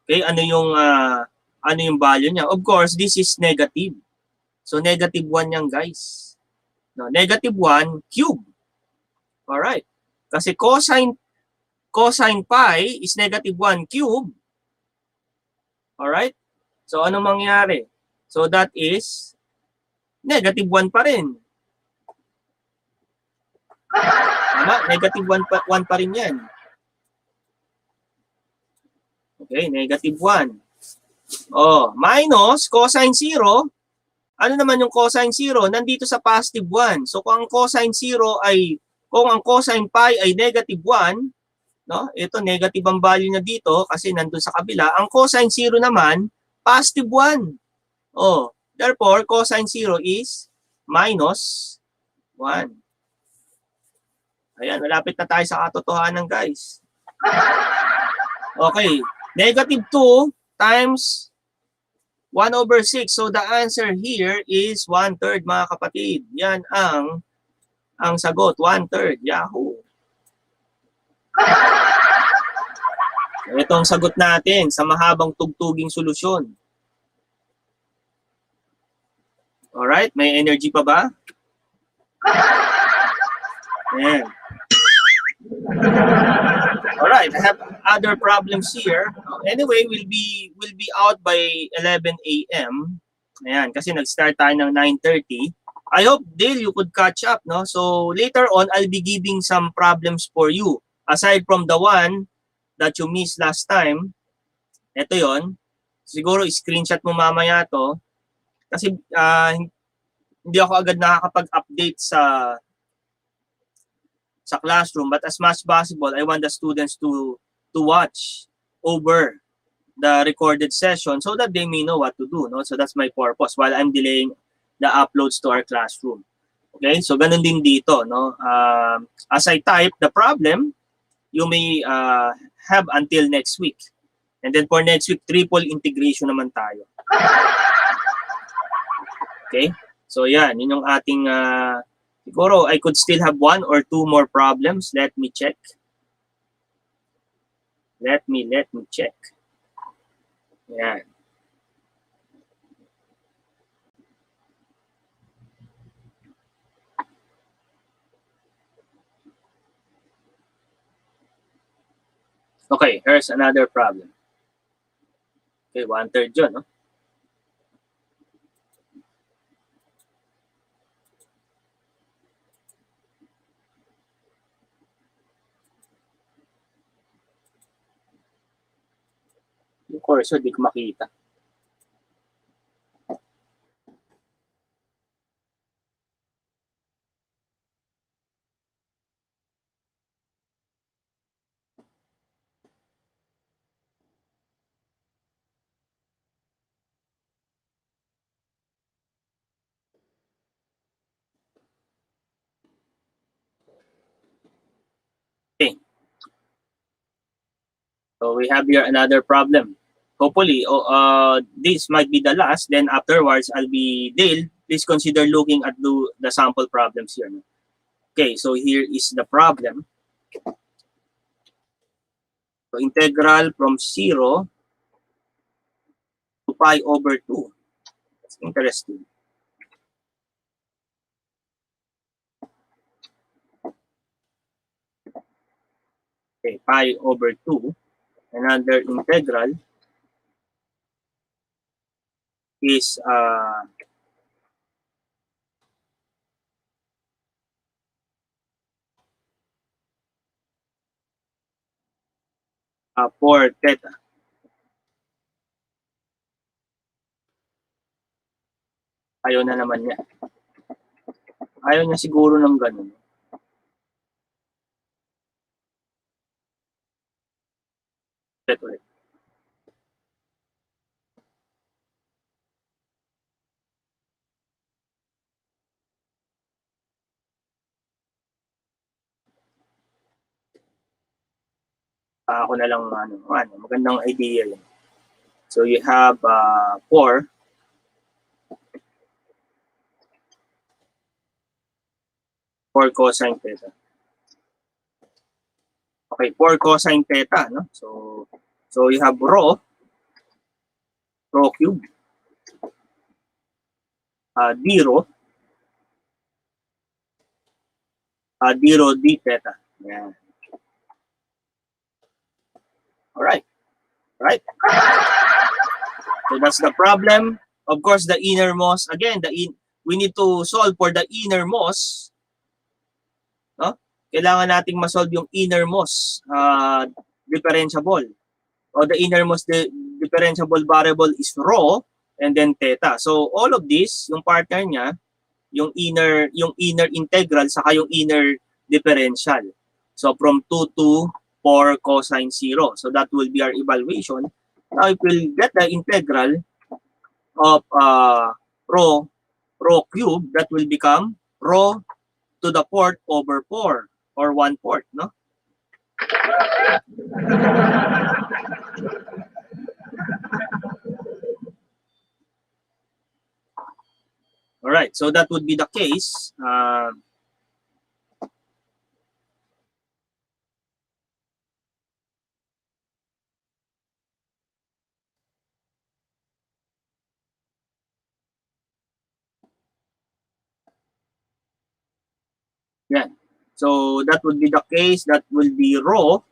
Okay, ano yung value niya? Of course, this is negative. So negative 1 yan, guys. No, negative 1 cube. All right. Kasi cosine pi is negative 1 cube. All right? So ano mangyari? So that is negative 1 pa rin. Tama? Negative 1 pa rin yan. Okay, negative 1. Oh, minus cosine 0. Ano naman yung cosine 0? Nandito sa positive 1. So kung ang cosine pi ay negative 1, no? Ito negative ang value niya dito kasi nandun sa kabila. Ang cosine 0 naman positive 1. Oh, therefore cosine 0 is minus 1. Ayan, malapit na tayo sa katotohanan, guys. Okay. Negative 2 times 1/6. So the answer here is 1/3, mga kapatid. Yan ang sagot, 1/3. Yahoo! Ito ang sagot natin sa mahabang tugtuging solusyon. Alright, may energy pa ba? Ayan. Alright, I have other problems here. Anyway, we'll be out by 11 a.m. Ayan, kasi nag-start tayo ng 9:30. I hope, Dale, you could catch up, no? So later on, I'll be giving some problems for you. Aside from the one that you missed last time, ito yon. Siguro screenshot mo mamaya to. Kasi hindi ako agad nakakapag-update sa classroom, but as much possible, I want the students to watch over the recorded session so that they may know what to do, no? So that's my purpose while I'm delaying the uploads to our classroom. Okay, so ganun din dito, no? As I type the problem, you may have until next week. And then for next week, triple integration naman tayo. Okay? So yan, yun yung ating, siguro I could still have 1 or 2 more problems. Let me check. Let me check. Yan. Okay, here's another problem. Okay, 1/3 yun, no? Yung cursor, di ko makita. Okay. So we have here another problem. Hopefully, this might be the last. Then afterwards, I'll be Dale. Please consider looking at the sample problems here. Okay, so here is the problem. So integral from 0 to pi over 2. That's interesting. Okay, pi over 2. Another integral is 4 theta. Ayaw na naman niya. Ayaw niya siguro ng ganun. Ito ulit. Ako na lang magandang idea yun. So you have 4 cosine theta. Okay, 4 cosine theta, no? So you have rho cube, d rho, d rho d theta. Yeah. All right. So that's the problem. Of course, the innermost, again, we need to solve for the innermost. No? Kailangan nating ma-solve yung innermost differentiable. O the innermost differentiable variable is rho and then theta. So all of this, yung partner niya, yung inner integral saka yung inner differential. So from 2 to 4 cosine 0. So that will be our evaluation. Now if we'll get the integral of rho cube, that will become rho to the 4th over 4 or 1/4, no? Alright, so that would be the case. Yeah. So that would be the case. That will be rho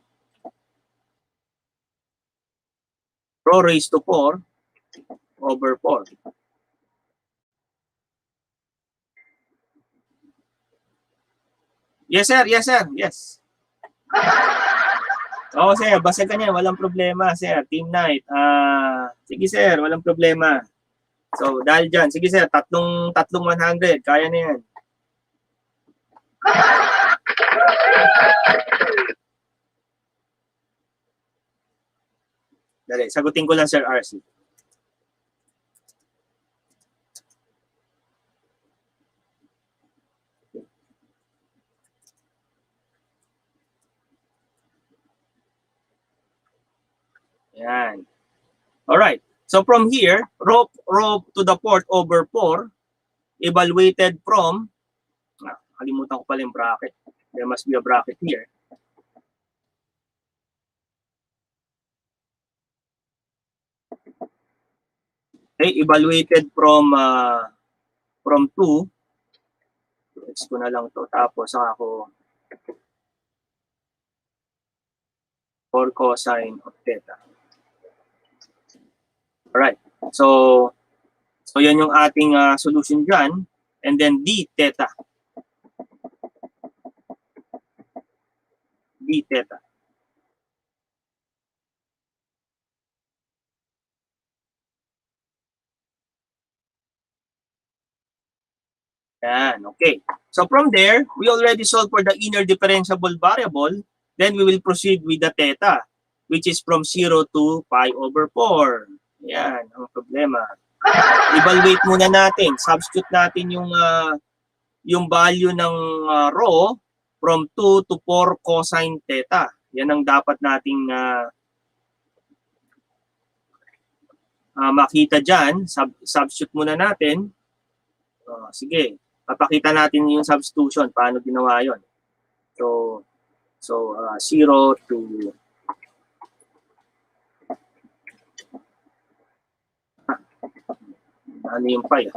raised to 4 over 4. Yes, sir. Yes, sir. Yes. Oo, sir. Basta ganyan. Walang problema, sir. Team night. Sige, sir. Walang problema. So, dahil dyan. Sige, sir. Tatlong 100. Kaya na yan. Dali. Sagutin ko lang, Sir RC. Yan. Alright. So from here, rho to the 4th over 4 evaluated from, kalimutan ko pala yung bracket. There must be a bracket here. Okay, evaluated from 2. X ko na lang to. Tapos saka ako 4 cosine of theta. Alright. So yan yung ating solution dyan. And then d theta. D theta. Yan, okay. So from there, we already solved for the inner differentiable variable. Then we will proceed with the theta, which is from 0 to pi over 4. Yan, ang problema. Evaluate muna natin. Substitute natin yung value ng rho from 2 to 4 cosine theta. Yan ang dapat nating makita dyan. Substitute muna natin. Sige, papakita natin yung substitution. Paano ginawa yon. So 0 to ano yung pi?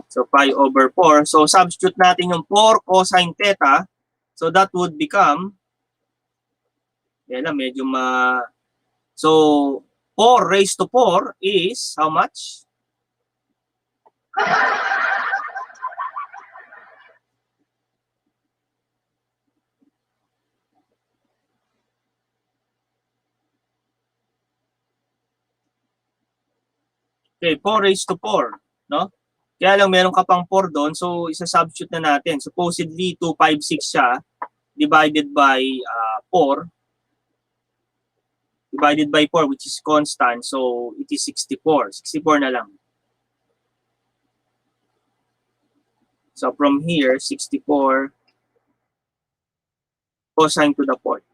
So pi over 4. So substitute natin yung 4 cosine theta. So that would become, yan lang, medyo so 4 raised to 4 is how much? Okay, 4 raised to 4, no? Kaya lang meron ka pang 4 doon, so isa-substitute na natin. Supposedly 256 siya divided by 4 divided by 4, which is constant, so it is 64. 64 na lang. So from here, 64 cosine to the 4th.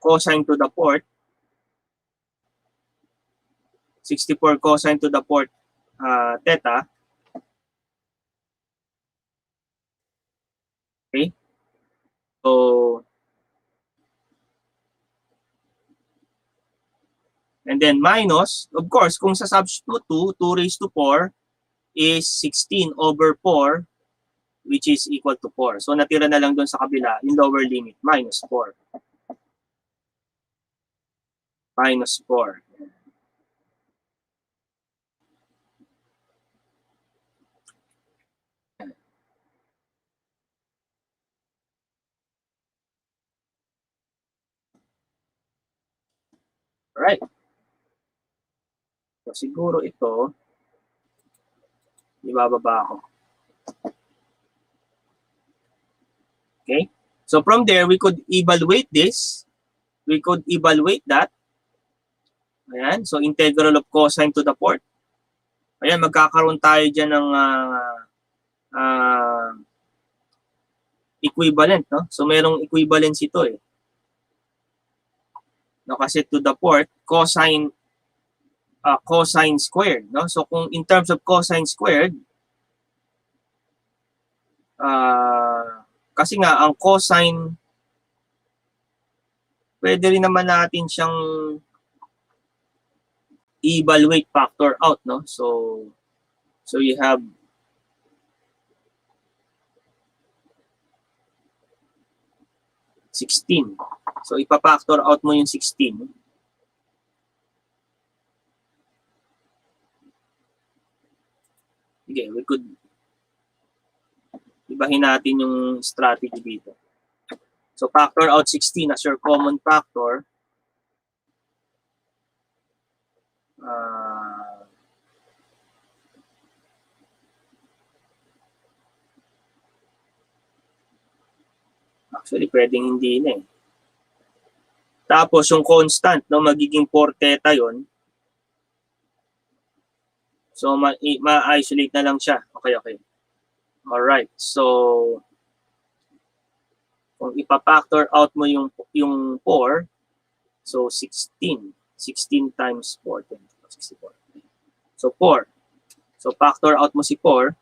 Cosine to the 4th. 64 cosine to the 4th theta. Okay. So, and then minus, of course, kung sa substitute 2 raised to 4 is 16 over 4, which is equal to 4. So natira na lang doon sa kabila, yung lower limit, minus 4. Minus 4. Alright. So siguro ito, ibababa ako. Okay? So from there, we could evaluate this. We could evaluate that. Ayan. So integral of cosine to the 4th. Ayan, magkakaroon tayo dyan ng equivalent, no? So merong equivalence ito eh. No, kasi to the fourth, cosine squared. No? So kung in terms of cosine squared, kasi nga ang cosine, pwede rin naman natin siyang evaluate factor out. No? So you have $16. So ipa-factor out mo yung 16. Okay, we could ibahin natin yung strategy dito. So factor out 16 as your common factor. Actually, pwedeng hindi na eh. Tapos yung constant, no, magiging 4 theta yon. So ma-isolate na lang siya. Okay. Alright. So kung ipa-factor out mo yung 4, so 16. 16 times 4, 64. So 4. So factor out mo si 4.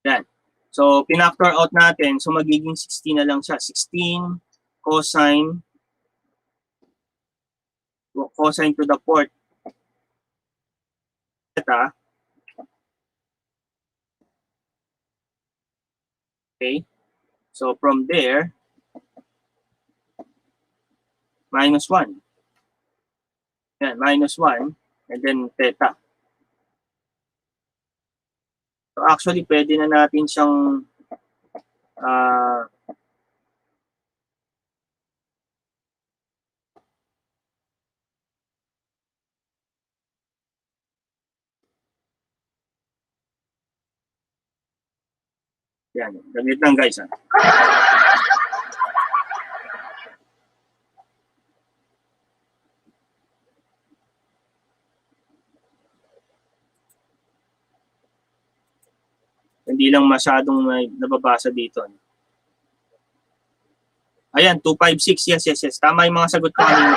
Yan. So, pinactor out natin. So, magiging 16 na lang siya. 16 cosine to the 4th theta. Okay. So, from there, minus 1. Yan, minus 1. And then, theta. So, actually, pwede na natin siyang yan. Gamit lang guys. Hindi lang masyadong nababasa dito. Ayan, 256. Yes. Tama yung mga sagot ko kanina.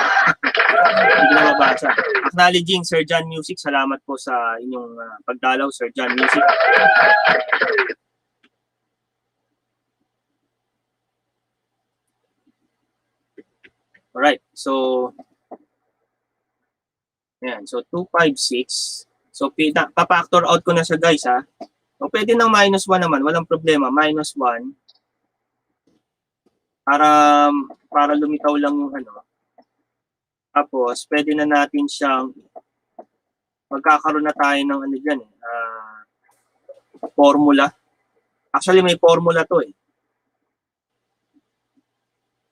Hindi na mabasa. Acknowledging Sir John Music. Salamat po sa inyong pagdalaw, Sir John Music. Alright, so ayan, so 256. So pa-factor out ko na siya guys ha. So pwede ng minus 1 naman, walang problema. Minus 1 para lumitaw lang yung ano. Tapos pwede na natin siyang magkakaroon na tayo ng ano diyan formula. Actually may formula to eh.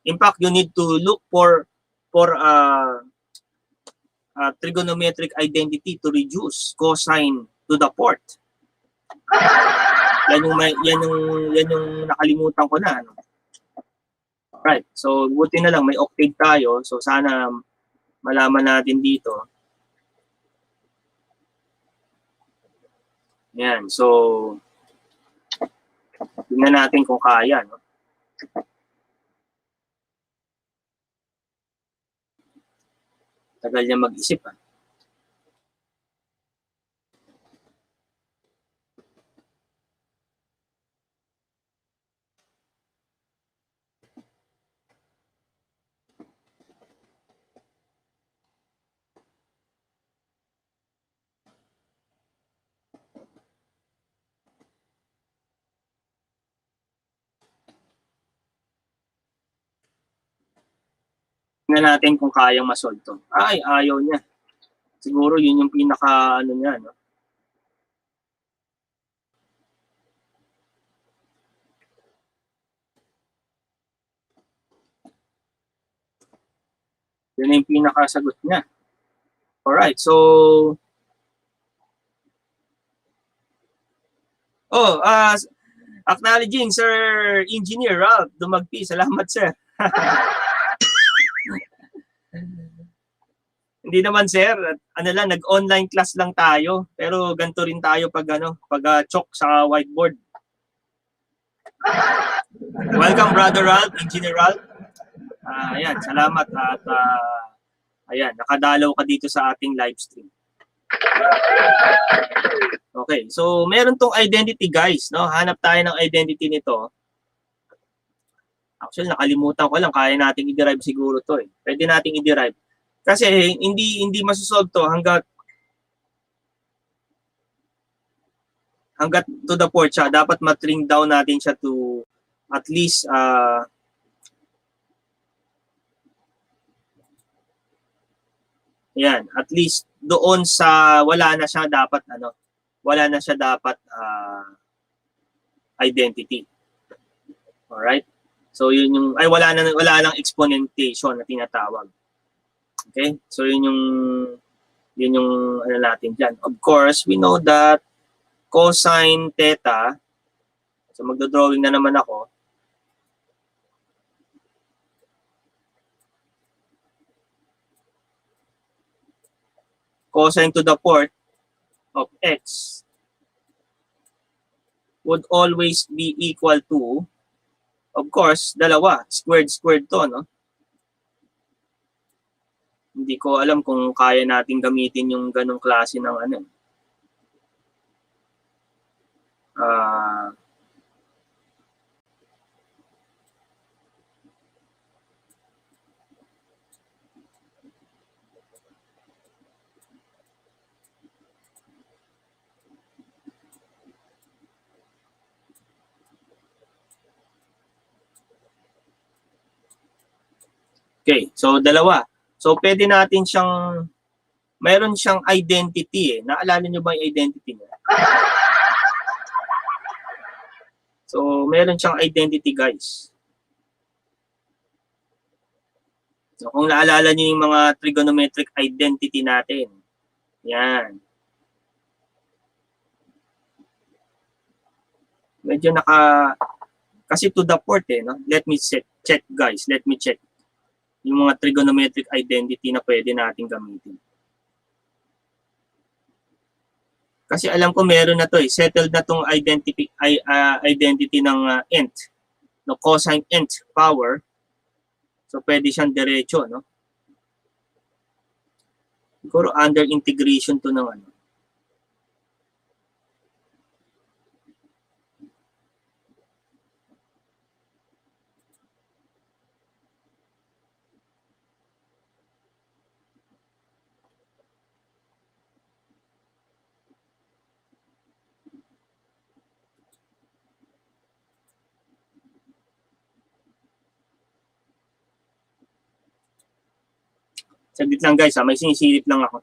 In fact, you need to look for trigonometric identity to reduce cosine to the 4th. Yan yung nakalimutan ko na. Ano? Right. So, buti na lang may octave tayo. So, sana malaman natin dito. Yan. So, tingnan natin kung kaya. No? Tagal niya mag-isip. Ha? Tingnan natin kung kayang masolve to. Ay, ayaw niya. Siguro yun yung pinaka ano niya, no? Yun yung pinakasagot niya. Alright, so acknowledging Sir Engineer Ralph Dumagpi. Salamat, sir. Hindi naman, sir. Ano lang, nag-online class lang tayo. Pero ganito rin tayo pag chalk sa whiteboard. Welcome, Brother Ralph, Engineer Ralph. Ayan, salamat at ayan, nakadalaw ka dito sa ating live stream. Okay, so meron tong identity, guys, no? Hanap tayo ng identity nito. Actually, nakalimutan ko lang, kaya nating i-derive siguro to eh. Pwede nating i-derive. Kasi hindi masosolve to hanggat to the port siya. Dapat matring down natin siya to at least yan, at least doon sa wala na siya dapat identity. All right? So yun yung wala lang exponentation na tinatawag. Okay? So yun yung ano natin diyan. Of course, we know that cosine theta. So magdo-drawing na naman ako. Cosine to the fourth of x would always be equal to, of course, dalawa. Squared to, no? Hindi ko alam kung kaya natin gamitin yung ganong klase ng ano. Okay, so dalawa. So pwede natin siyang, mayroon siyang identity eh. Naalala nyo ba yung identity niya? So meron siyang identity, guys. So kung naalala nyo yung mga trigonometric identity natin, yan. Medyo kasi to the fourth eh, no? Let me check, guys. Let me check yung mga trigonometric identity na pwede natin gamitin. Kasi alam ko meron na to eh. Settled na tong identity ng nth, no, cosine nth power. So pwede siyang diretso, no? Siguro under integration to ng ano. Saglit lang, guys, may sinisilip lang ako.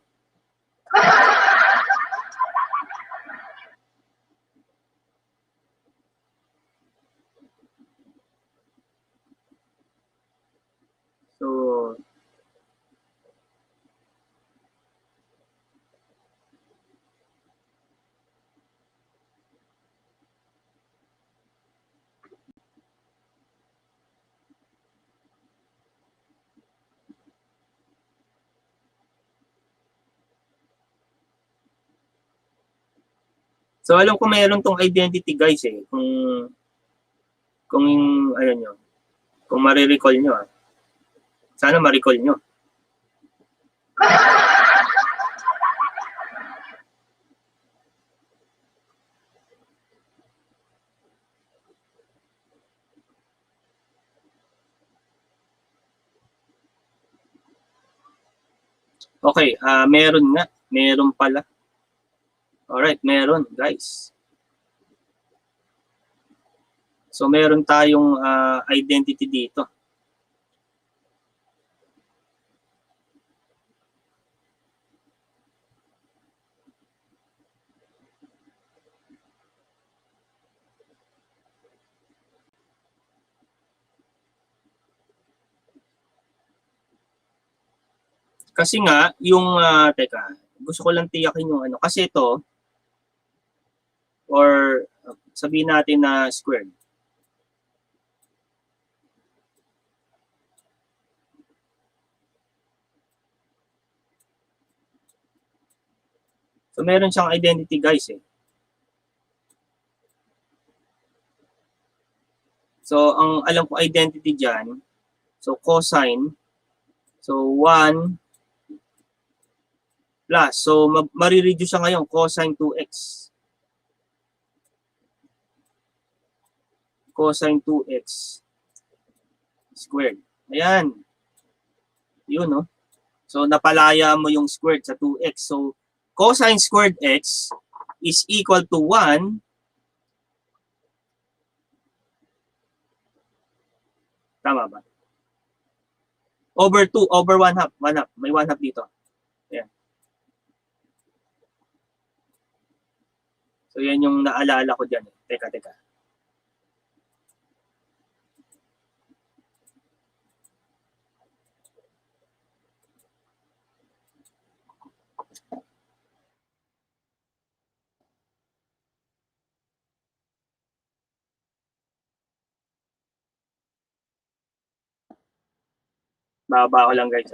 So alam ko mayroon tong identity, guys eh. Kung ano nyo, kung marirecall nyo ah. Sana ma-recall nyo. Okay, meron nga. Meron pala. Alright, meron, guys. So meron tayong identity dito. Kasi nga, yung, teka, gusto ko lang tiyakin yung ano. Kasi ito, or sabihin natin na squared. So, meron siyang identity, guys, eh. So, ang alam ko identity dyan, so cosine, so 1 plus, so marireduce siya ngayon, cosine 2x. Cosine 2x squared. Ayan. Yun, no? So, napalaya mo yung squared sa 2x. So, cosine squared x is equal to 1 tama ba? Over 2, over 1 half. 1 half. May 1 half dito. Ayan. So, yan yung naalala ko dyan. Teka. Baba ko lang, guys.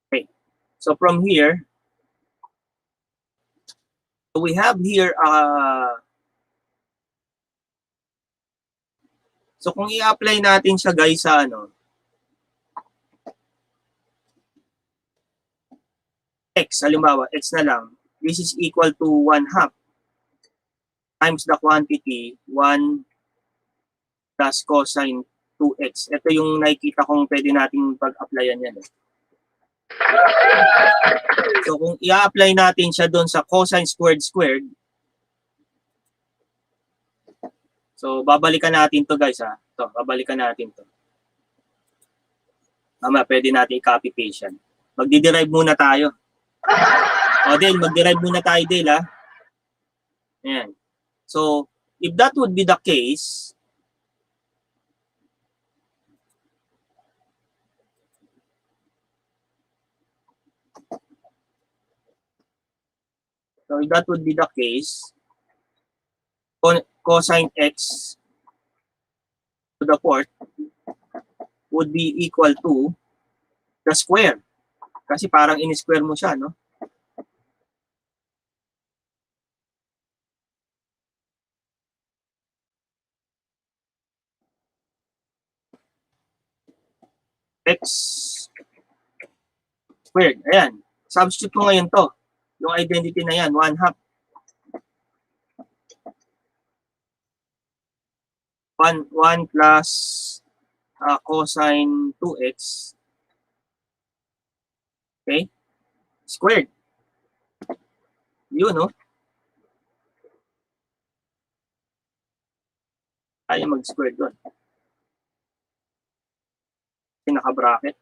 Okay. So, from here, we have here, so kung i-apply natin siya, guys, sa ano, x, halimbawa, x na lang, this is equal to 1 half times the quantity 1 plus cosine 2x. Ito yung nakikita kong pwede nating pag-applyan yan. Eh. So kung i-apply natin siya doon sa cosine squared, so babalikan natin to, guys, ha. Ito, babalikan natin to. Mama, pwede natin i-copy paste yan. Magdi-derive muna tayo. O Dale, mag-derive muna tayo, Dale, ha. Ayan. So, if that would be the case, cosine x to the fourth would be equal to the square. Kasi parang in-square mo siya, no? X squared. Ayan. Substitute mo ngayon to. Yung identity na yan, 1 half. 1 plus cosine 2x. Okay? Squared. Yun, no? Kaya mag-squared doon. Pinaka-bracket.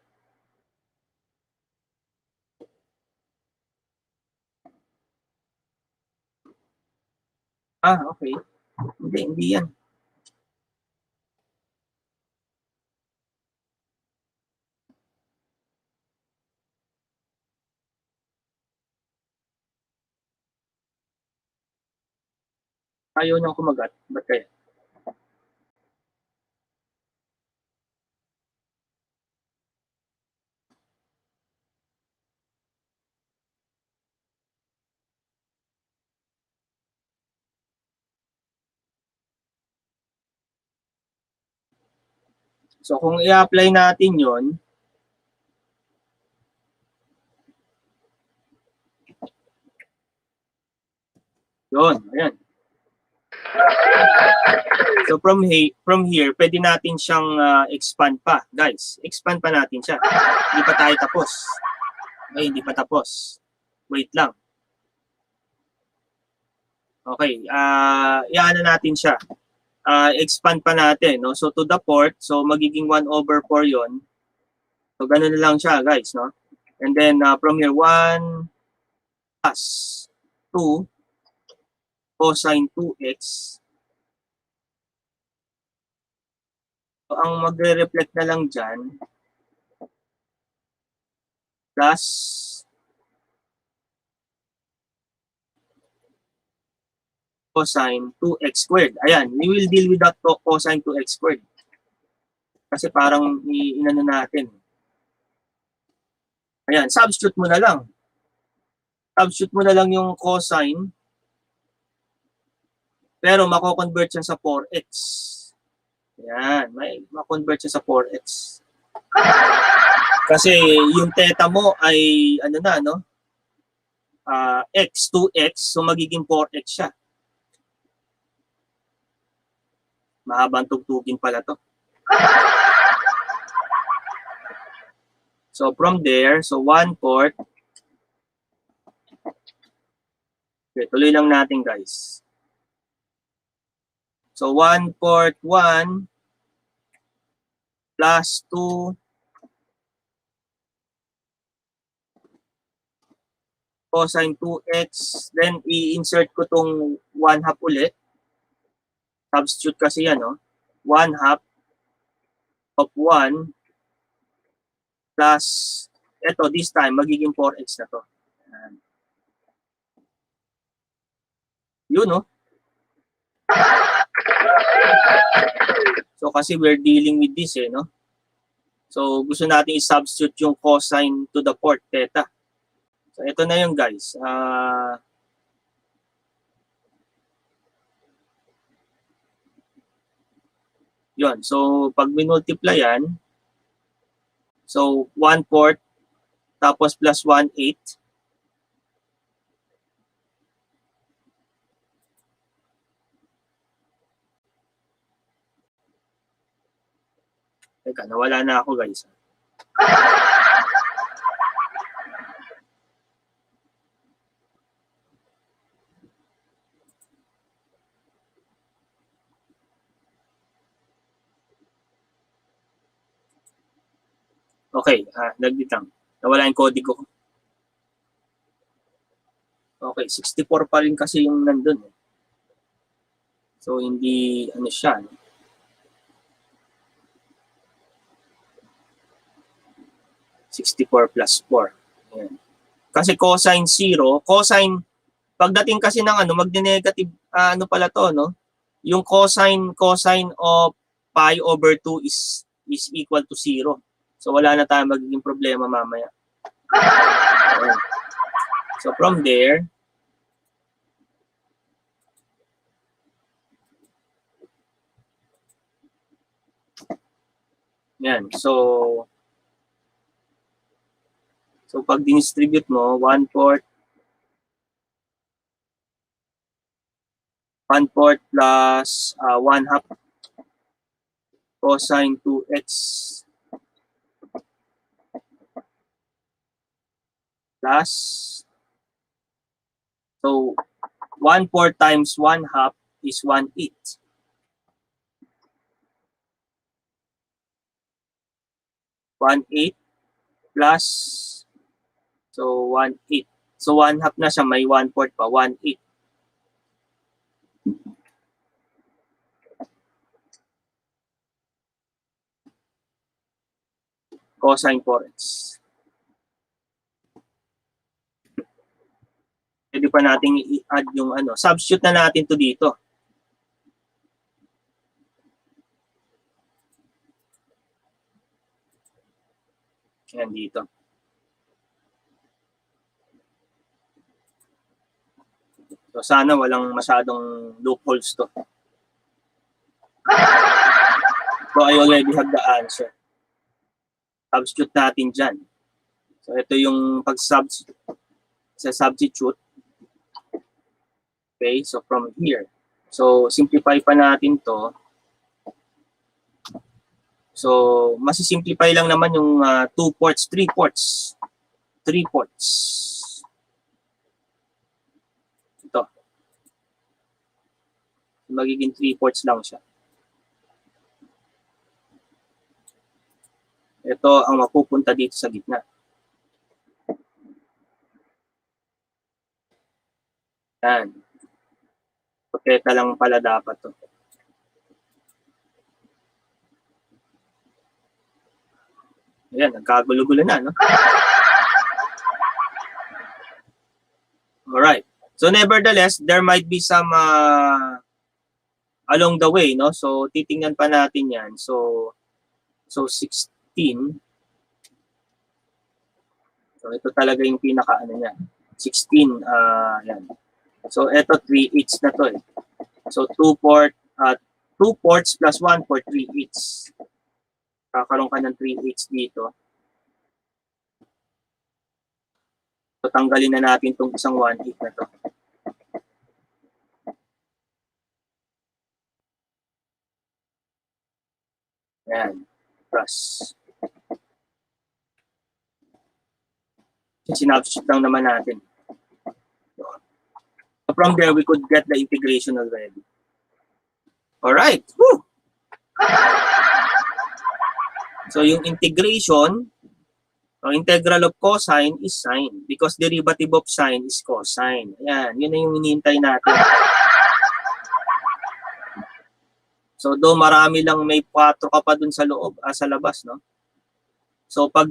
Okay. Hindi yan. Ayaw niyang kumagat. Ba't kaya? So, kung i-apply natin yon, ayan. So, from here, pwede natin siyang expand pa. Guys, expand pa natin siya. Hindi pa tayo tapos. Okay, hindi pa tapos. Wait lang. Okay, iano natin siya. Expand pa natin, no? So, to the fourth, so magiging 1/4 yon. So, ganun na lang siya, guys, no? And then, from here, 1 plus 2 cosine 2x. So, ang magre-reflect na lang dyan, plus cosine 2x squared. Ayan, we will deal with that cosine 2x squared. Kasi parang inano natin. Ayan, substitute mo na lang. Substitute mo na lang yung cosine. Pero mako-convert siya sa 4x. Ayan, may mako-convert siya sa 4x. Kasi yung theta mo ay ano na, no? X, 2x, so magiging 4x siya. Mahabang tugtugin pala to. So from there, so 1/4. Okay, tuloy lang natin guys. So 1/4 1 plus 2 cosine 2x, then i-insert ko tong 1/2 ulit. Substitute kasi yan, no? 1/2 of 1 plus, eto, this time, magiging 4x na to. Ayan. Yun, no? So, kasi we're dealing with this, eh, no? So, gusto natin i-substitute yung cosine to the 4th theta. So, ito na yun, guys. Yun. So, pag minultiply yan, so 1/4 tapos plus 1/8. Teka, nawala na ako, guys. Okay, nagditang. Nawala yung kodigo ko. Okay, 64 pa rin kasi yung nandun. So, hindi, ano siya. 64 plus 4. Ayan. Kasi cosine 0, cosine, pagdating kasi ng ano, magne-negative, ano pala to, no? Yung cosine of pi over 2 is equal to 0. So, wala na tayong magiging problema mamaya. Ayan. So, from there, yan. So, pag distribute mo, 1/4 plus 1/2 cosine 2x plus, so 1/4 times 1/2 is 1/8. 1/8 plus, so 1/8. So 1/2 na siya, may 1/4 pa, 1/8. Cosine 4x. Pwede pa nating i-add yung ano. Substitute na natin to dito. Yan dito. So sana walang masyadong loopholes to. So I already have the answer. Substitute natin dyan. So ito yung pag-substitute. Okay, so from here. So simplify pa natin to. So masisimplify lang naman yung 2 ports, 3 ports. 3 ports. Ito. Magiging 3 ports lang siya. Ito ang mapupunta dito sa gitna. Yan. Pagketa lang pala dapat to. Ayan, nagkagulo-gulo na, no? Alright. So nevertheless, there might be some along the way, no? So titingnan pa natin 'yan. So 16. So ito talaga yung pinaka ano niya. 16 yan. So ito 3/8 na to eh. So 2 ports plus 1 for 3/8. Kakaroon ka ng 3/8 dito. So tanggalin na natin tong isang 1/8 na to. Ayan. Plus. Sinubstitute lang naman natin. So from there, we could get the integration already. Alright. Woo! So yung integration, integral of cosine is sine because derivative of sine is cosine. Ayan, yun na yung hinihintay natin. So do marami lang may 4 ka pa dun sa loob, sa labas, no? So pag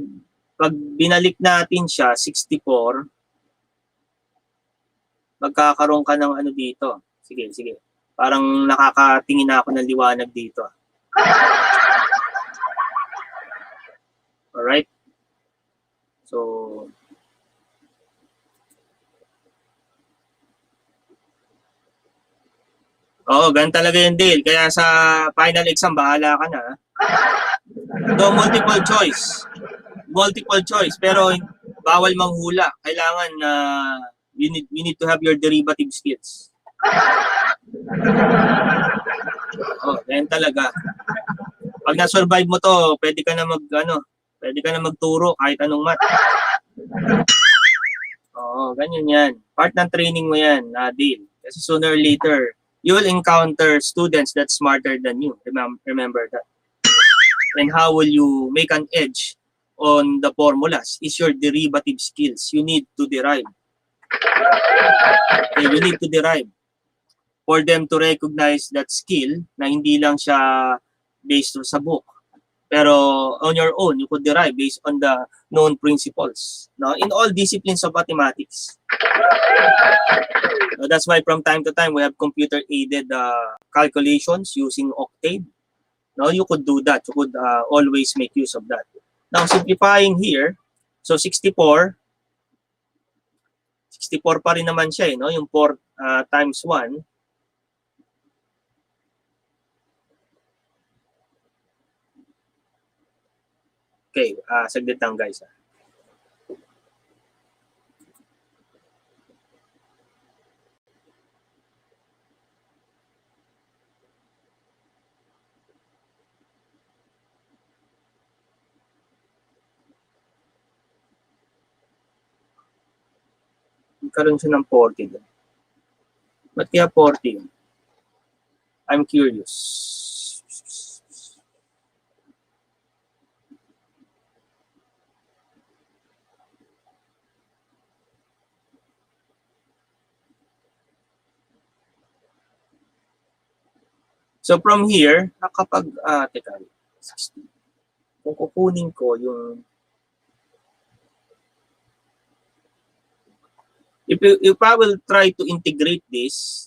binalik natin siya 64, magkakaroon ka ng ano dito. Sige. Parang nakakatingin na ako ng liwanag dito. Alright? So ganun talaga yung deal. Kaya sa final exam, bahala ka na. So, multiple choice. Pero bawal manghula. Kailangan you need to have your derivative skills. Ganun talaga. Pag na-survive mo to, pwede ka na magturo kahit anong math. Ganyan yan. Part ng training mo yan, deal. Kasi sooner or later, you will encounter students that's smarter than you. Remember that. And how will you make an edge on the formulas is your derivative skills. You need to derive. Okay, you need to derive for them to recognize that skill na hindi lang siya based sa book. Pero on your own, you could derive based on the known principles. No? In all disciplines of mathematics. So that's why from time to time, we have computer-aided calculations using Octave. No, you could do that. You could always make use of that. Now, simplifying here, so 64 pa rin naman siya, no? Yung 4 times 1. Okay, saglit lang guys. Karoon siya ng 40 doon. Ba't kaya 40? I'm curious. So from here, kapag, teka, 60. Kung kukunin ko yung, if I will try to integrate this,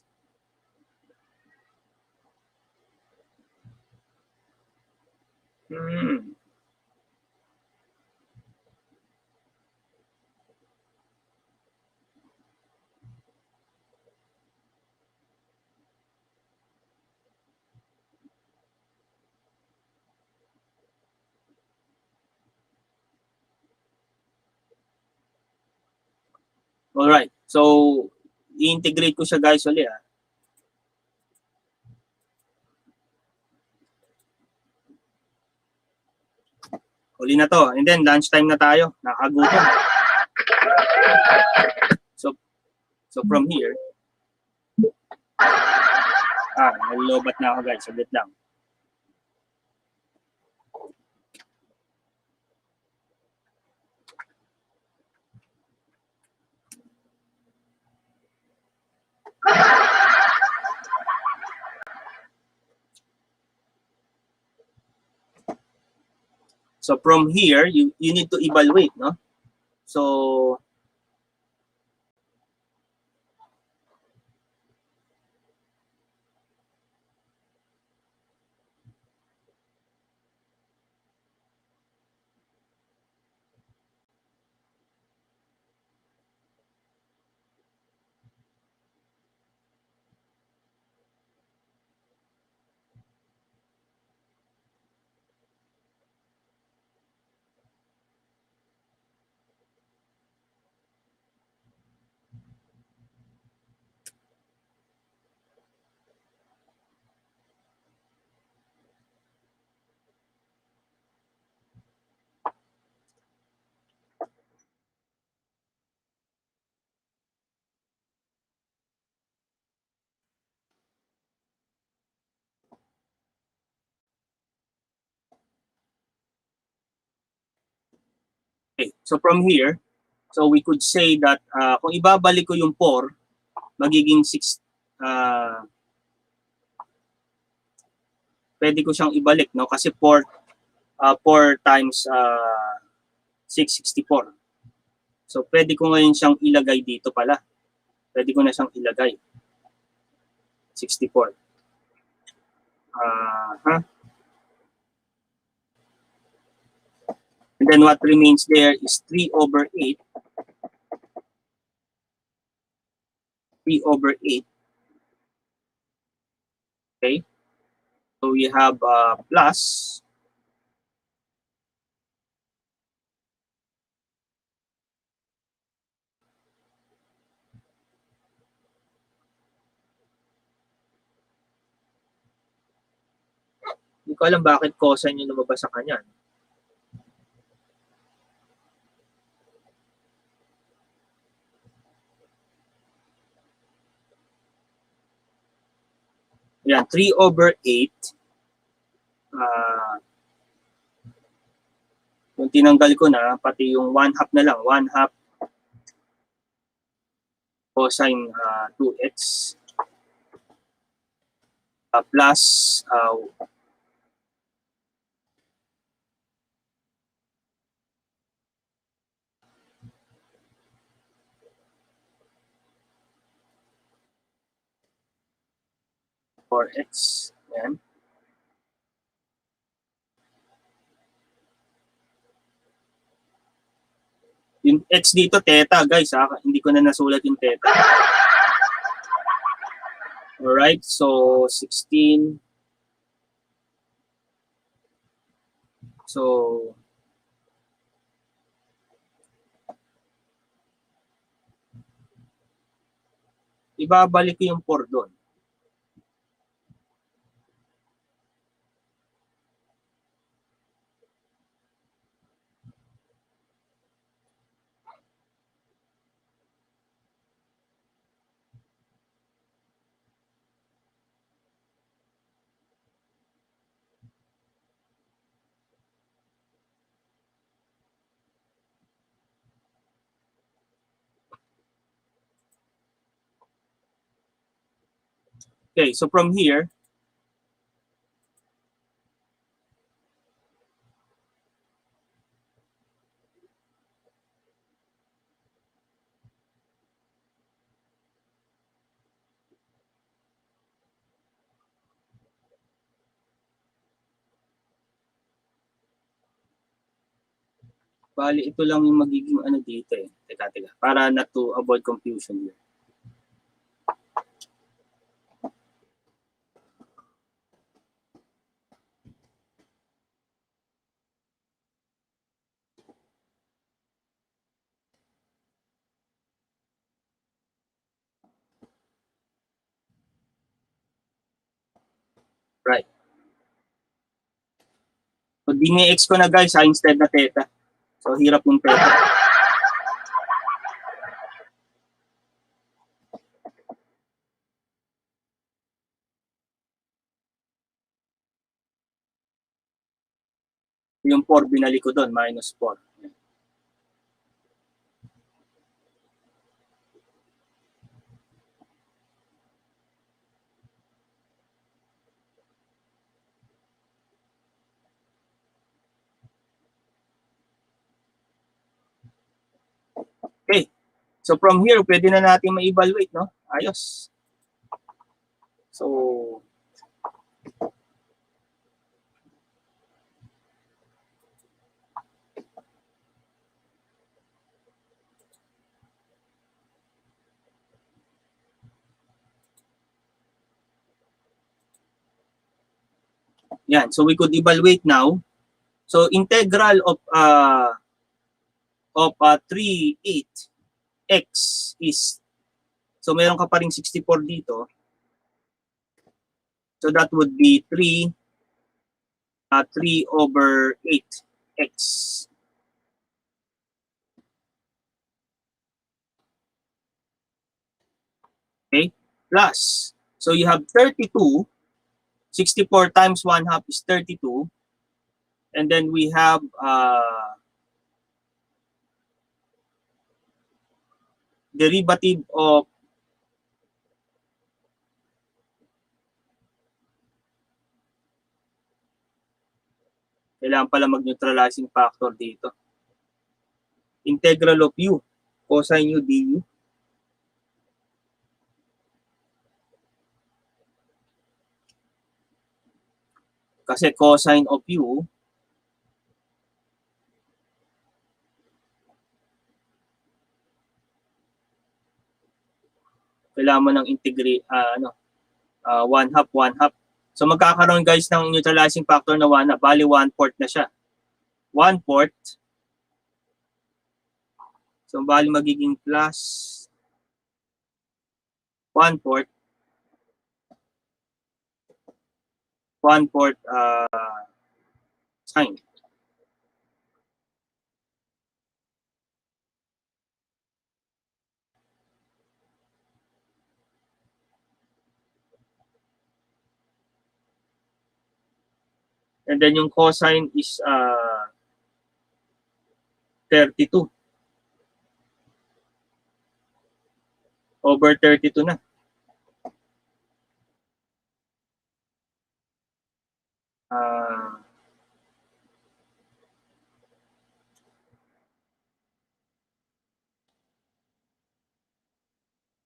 alright. So, i-integrate ko siya guys ulit. Uli na to. And then, lunchtime na tayo. Nakagutom. So from here, nalobat na ako guys. Saglit lang. So from here, you need to evaluate, no? So So from here, so we could say that kung ibabalik ko yung 4, magiging 6, pwede ko siyang ibalik, no? Kasi 4 times 664. So pwede ko ngayon siyang ilagay dito pala. Pwede ko na siyang ilagay. 64. And then what remains there is 3/8. 3/8. Okay. So we have plus. Hindi ko alam bakit cosine yung lumabas sa kanya. Yan, 3/8. Kung tinanggal ko na, pati yung 1/2 na lang. 1/2 cosine 2x plus 4x. Yan. Yung x dito, theta, guys. Hindi ko na nasulat yung theta. Alright, so 16. So, ibabalik ko yung 4 doon. Okay, so from here, bali ito lang yung magiging ano dito eh. Teka. Para not to avoid confusion here. Right. So, dini-x ko na guys instead na theta. So, hirap yung theta. Yung 4 binalik ko doon, minus 4. Okay. So from here, pwede na natin ma-evaluate, no? Ayos. So, yan. So we could evaluate now. So integral of 3/8 x is, so meron ka pa ring 64 dito. So that would be 3/8x. Okay? Plus, so you have 32. 64 times 1/2 is 32. And then we have derivative of kailangan pala mag-neutralizing factor dito. Integral of u, cosine u du. Kasi cosine of u kailangan mo ng integrate, 1/2. So magkakaroon guys ng neutralizing factor na 1/2. Bali 1/4 na siya. 1/4. So bali magiging plus 1/4. 1/4 sine. And then yung cosine is 32. Over 32 na.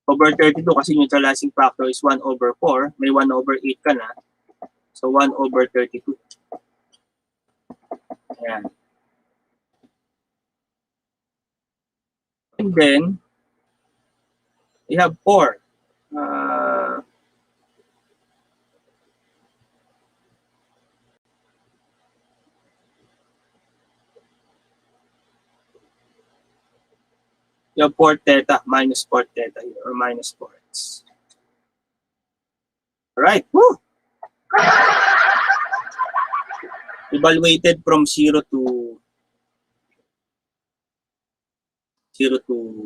Over 32 kasi neutralizing factor is 1/4. May 1/8 ka na. So 1/32. Ayan. And then, you have 4. You have 4 theta, minus 4 theta here, or minus 4. Alright, woo! Evaluated from 0 to 5/2.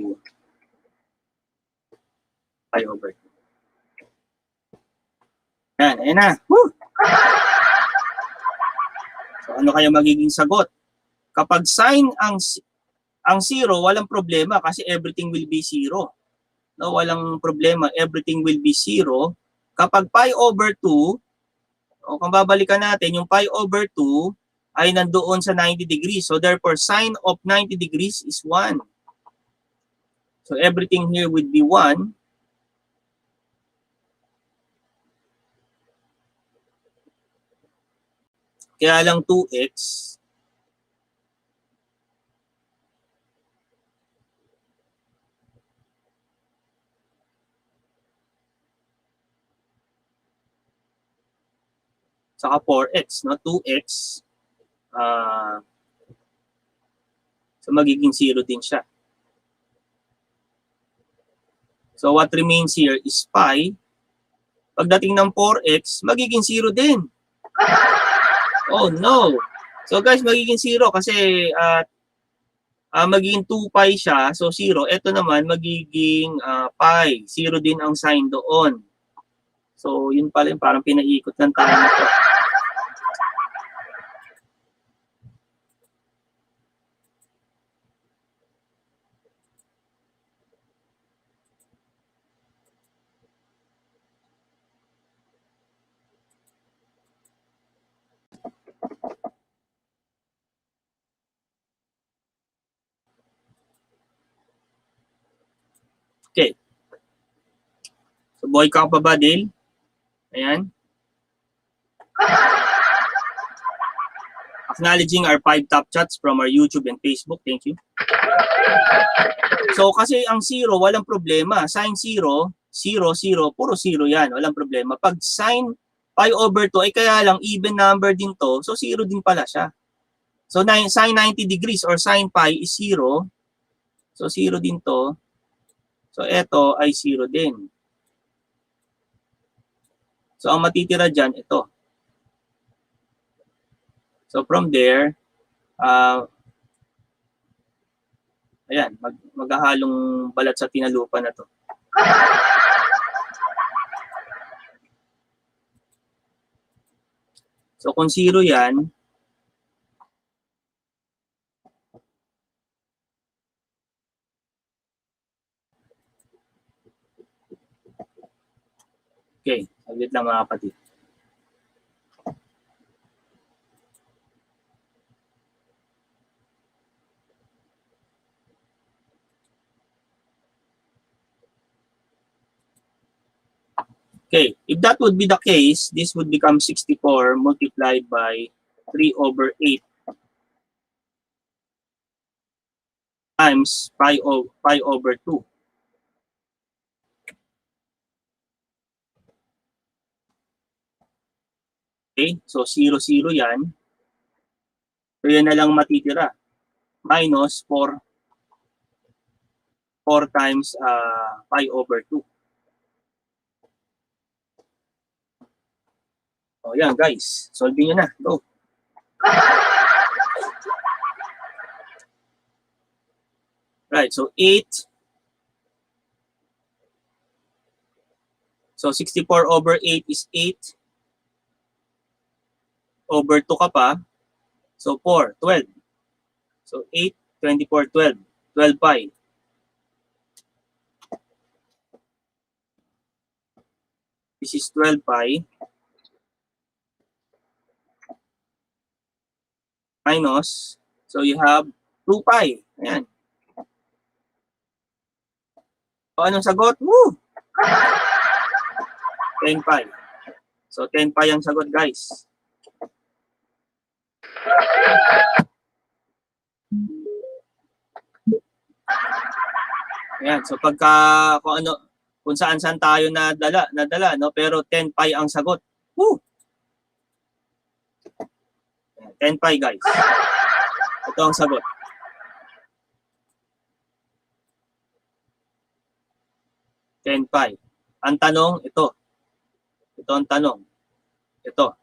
Yan, ayan na. Woo! So, ano kaya magiging sagot? Kapag sine ang 0, walang problema kasi everything will be 0. No, walang problema, everything will be 0. Kapag pi/2, o kung babalikan natin, yung pi/2 ay nandoon sa 90 degrees. So therefore, sine of 90 degrees is 1. So everything here would be 1. Kaya lang 2x saka 4x, no? 2x so magiging 0 din siya. So what remains here is pi. Pagdating ng 4x, magiging 0 din. Oh no! So guys, magiging 0 kasi magiging 2 pi siya, so 0. Ito naman, magiging pi. 0 din ang sign doon. So yun pala yung parang pinaikot ng tayo nito. Okay. So, buhay ka pa ba, Dale? Ayan. Acknowledging our 5 top chats from our YouTube and Facebook. Thank you. So, kasi ang 0, walang problema. Sin 0, 0, 0, puro 0 yan. Walang problema. Pag sin pi/2, ay kaya lang even number din to. So, 0 din pala siya. So, sin 90 degrees or sin pi is 0. So, 0 din to. So, eto ay 0 din. So, ang matitira dyan, ito. So, from there, ayan, maghahalong balat sa tinalupa na to. So, kung 0 yan, Wait lang mga kapatid. Okay, if that would be the case, this would become 64 multiplied by 3 over 8 times pi over 2. Okay, so 0, 0 yan. So yan na lang matitira. Minus 4 times pi over 2. O yan guys, solving nyo na. Go. Right, so 8. So 64 over 8 is 8. Over 2 ka pa. So 4, 12. So 8, 24, 12. 12 pi. This is 12 pi. Minus. So you have 2 pi. Ayan. O anong sagot? Woo! 10 pi. So 10 pi ang sagot guys. Ayan, so pagka kung saan-saan tayo nadala, no? Pero 10 pi ang sagot. Woo! 10 pi guys. Ito ang sagot. 10 pi. Ang tanong, ito. Ito ang tanong. Ito.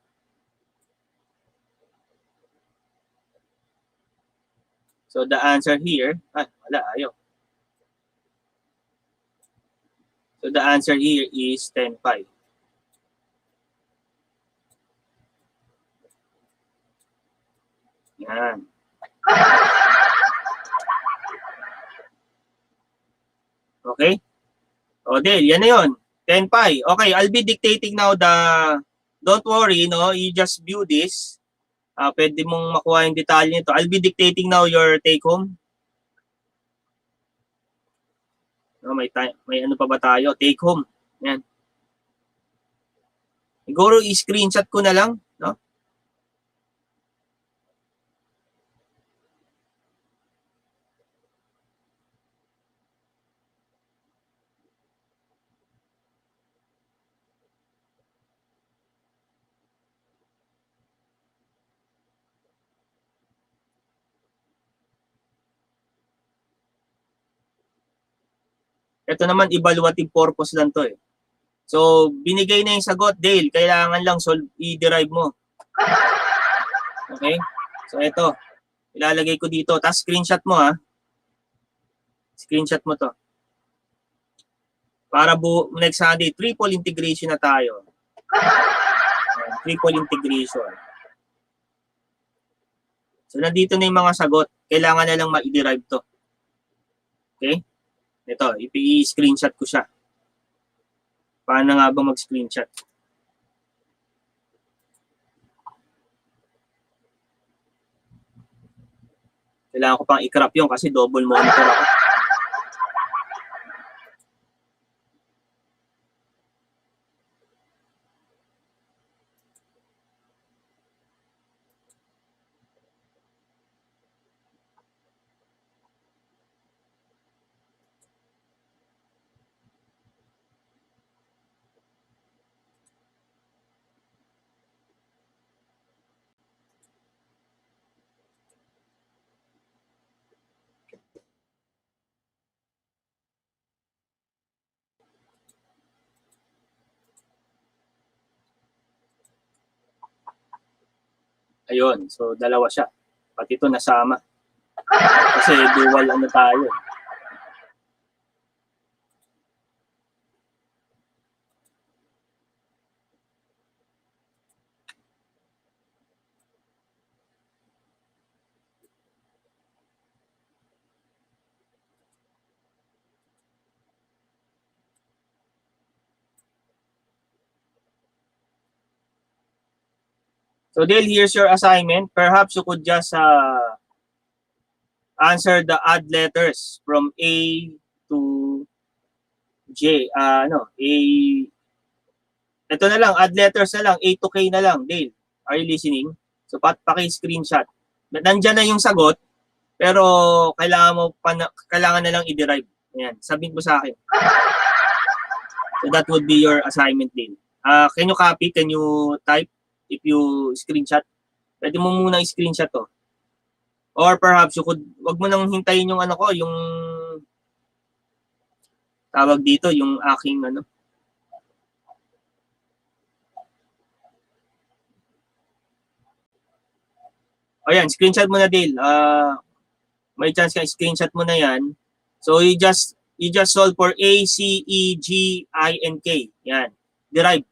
So the answer here, wala, ayaw. So the answer here is 10 pi. Yan. Okay? O, Dale, yan na yun. 10 pi. Okay, I'll be dictating now don't worry, no? You just view this. Pwede mong makuha yung detalye nito. I'll be dictating now your take home. No, may ano pa ba tayo? Take home. Yan. Siguro i-screenshot ko na lang, no? Ito naman, evaluative purpose lang to eh. So, binigay na yung sagot, Dale. Kailangan lang i-derive mo. Okay? So, ito. Ilalagay ko dito. Tapos, screenshot mo ha. Screenshot mo to. Para next Sunday, triple integration na tayo. Triple integration. So, nandito na yung mga sagot. Kailangan na lang ma-derive to. Okay? Ito, i-screenshot ko siya. Paano nga ba mag-screenshot? Kailangan ko pang i-crop yun kasi double monitor ako. Ayun, so dalawa siya. Pati ito nasama. Kasi dual ano tayo. So Dale, here's your assignment. Perhaps you could just answer the odd letters from A to J. Ito na lang, odd letters na lang, A to K na lang. Dale, are you listening? So paki-screenshot. Nandiyan na yung sagot, pero kailangan na lang i-derive. Ayan, sabihin mo sa akin. So that would be your assignment din. Can you copy? Can you type if you screenshot? Pwede mo muna i-screenshot to. Or perhaps you could, wag mo nang hintayin yung yung tawag dito, yung aking Ayan, screenshot mo na, Dale. May chance ka screenshot mo na yan. So you just solve for A, C, E, G, I, and K. Yan. Derive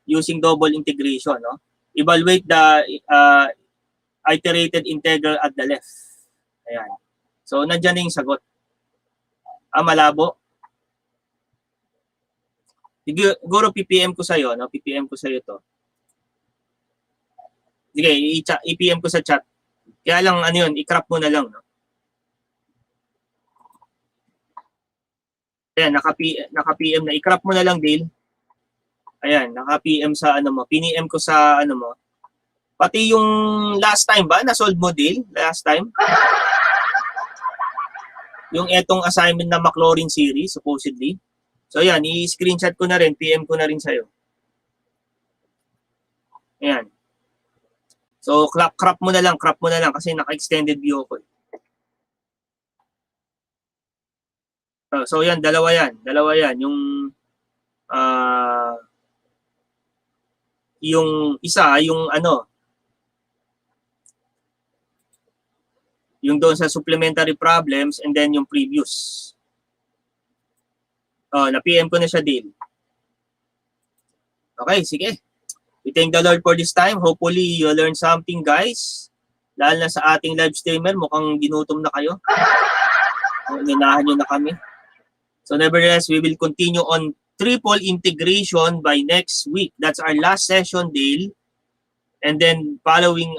using double integration. No? Evaluate the iterated integral at the left. Ayan. So nandiyan na yung sagot. Malabo. Siguro PPM ko sa'yo. No? PPM ko sa'yo to. Sige, i-PM ko sa chat. Kaya lang, i-crop mo na lang. No? Ayan, naka-PM na. I-crop mo na lang, Dale. Ayan, naka-PM sa PNM ko sa mo. Pati yung last time ba, na-solve mo, Dale? Last time? Yung etong assignment na McLaurin series, supposedly. So, ayan, i-screenshot ko na rin, PM ko na rin sa'yo. Ayan. So, crop mo na lang kasi naka-extended view ako. So, yan, dalawa yan. Yung isa, yung doon sa supplementary problems and then yung previous. Na-PM ko na siya, Dale. Okay, sige. We thank the Lord for this time. Hopefully, you learn something, guys. Lalo na sa ating live streamer, mukhang ginutom na kayo. Ninahan nyo na kami. So, nevertheless, we will continue on triple integration by next week. That's our last session, Dale. And then, following,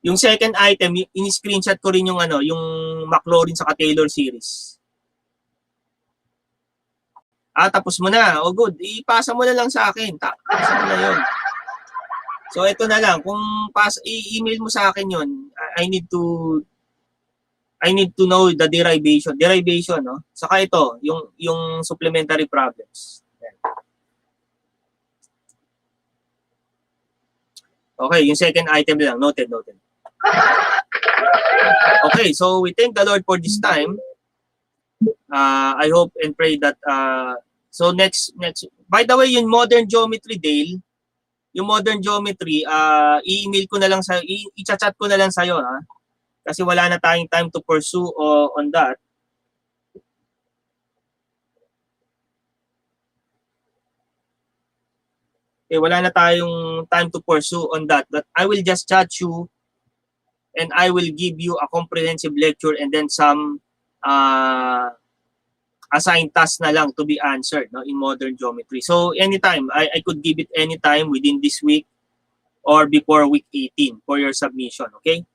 yung second item, in-screenshot ko rin yung yung McLaurin sa Taylor series. Tapos mo na. Oh, good. Ipasa mo na lang sa akin. Pasa mo na yun. So, ito na lang. Kung i-email mo sa akin yun, I need to know the derivation. Derivation, no? Saka ito, yung supplementary problems. Okay, yung second item lang. Noted. Okay, so we thank the Lord for this time. I hope and pray that so next by the way, yung modern geometry, Dale, yung modern geometry, i-email ko na lang sa i-chat ko na lang sa iyo, ha? Kasi wala na tayong time to pursue on that. Wala na tayong time to pursue on that. But I will just chat you and I will give you a comprehensive lecture and then some assigned tasks na lang to be answered, no, in modern geometry. So anytime, I could give it anytime within this week or before week 18 for your submission, okay?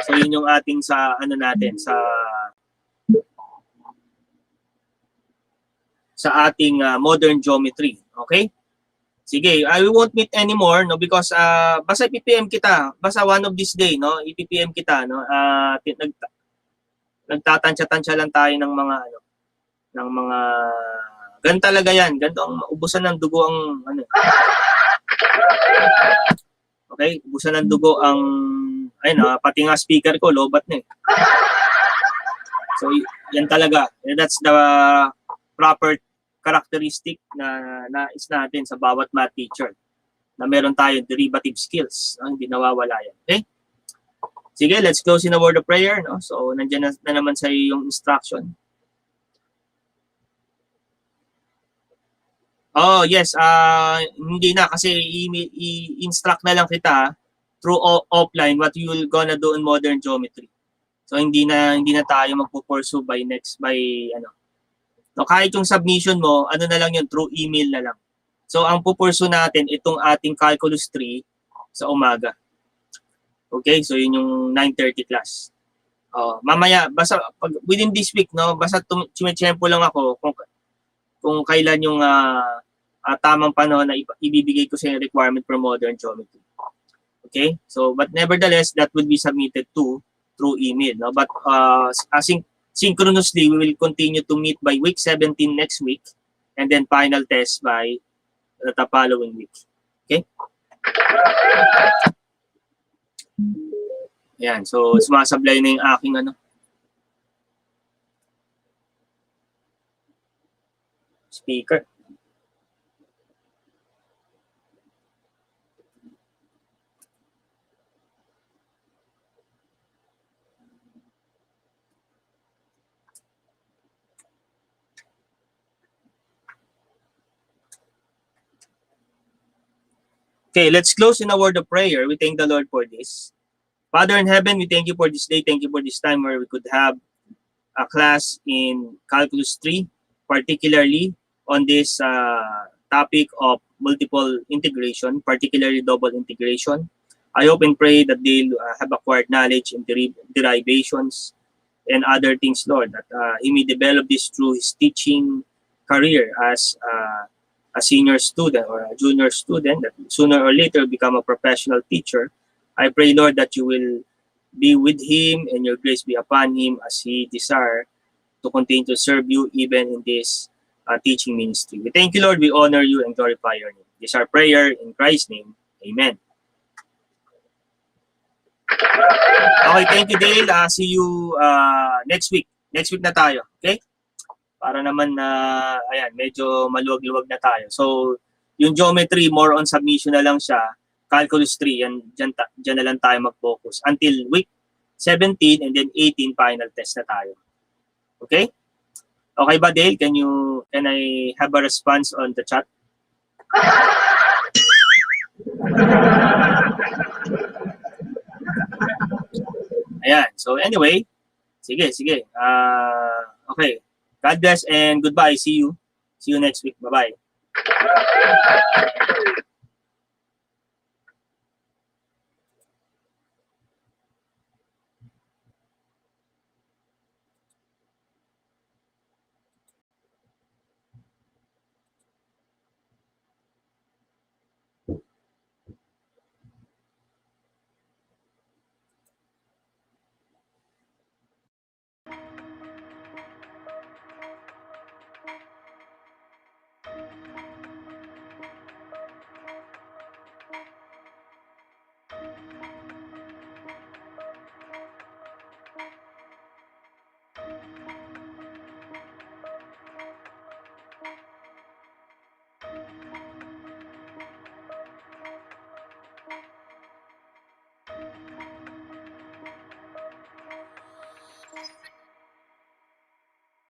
So yun yung ating sa natin sa ating modern geometry, okay? Sige, I won't meet anymore, no, because basta i-PPM kita, basta one of this day, no, i-PPM kita, no. Nagtatansya-tansya lang tayo ng mga ganun talaga yan. Ganito ang ubusan ng dugo ang Okay, ubusan ng dugo ang pati nga speaker ko lobat na eh. So yan talaga. That's the proper characteristic na nais natin sa bawat math teacher. Na meron tayong derivative skills, no? Hindi nawawala yan. Okay? Sige, let's close in a word of prayer, no? So, nandiyan na naman sa yung instruction. Oh, yes, hindi na kasi i-instruct na lang kita through offline what you will gonna do in modern geometry. So, hindi na tayo magpo-pursue by No, kahit yung submission mo, ano na lang yun, through email na lang. So, ang pupurso natin, itong ating Calculus 3 sa umaga. Okay, so yun yung 9:30 class. Mamaya, basta within this week, no, basta chimechempo lang ako kung kailan yung tamang panahon na ibibigay ko sa yung requirement for modern geometry. Okay, so but nevertheless, that would be submitted through email. No? But synchronously, we will continue to meet by week 17 next week, and then final test by the following week. Okay? Ayan, so sumasablay na yung aking speaker. Okay, let's close in a word of prayer. We thank the Lord for this. Father in heaven, we thank you for this day. Thank you for this time where we could have a class in Calculus 3, particularly on this topic of multiple integration, particularly double integration. I hope and pray that they'll have acquired knowledge in derivations and other things, Lord, that He may develop this through His teaching career as a senior student or a junior student, that sooner or later become a professional teacher. I pray, Lord, that you will be with him and your grace be upon him as he desire to continue to serve you even in this teaching ministry. We thank you, Lord. We honor you and glorify your name. This is our prayer in Christ's name. Amen. Okay, thank you, Dale. See you next week. Next week na tayo. Okay? Para naman na, ayan, medyo maluwag-luwag na tayo. So, yung geometry, more on submission na lang siya. Calculus 3, yan, dyan na lang tayo mag-focus. Until week 17 and then 18, final test na tayo. Okay? Okay ba, Dale? Can I have a response on the chat? Ayan. So anyway, sige. Okay. God bless and goodbye. See you. See you next week. Bye-bye.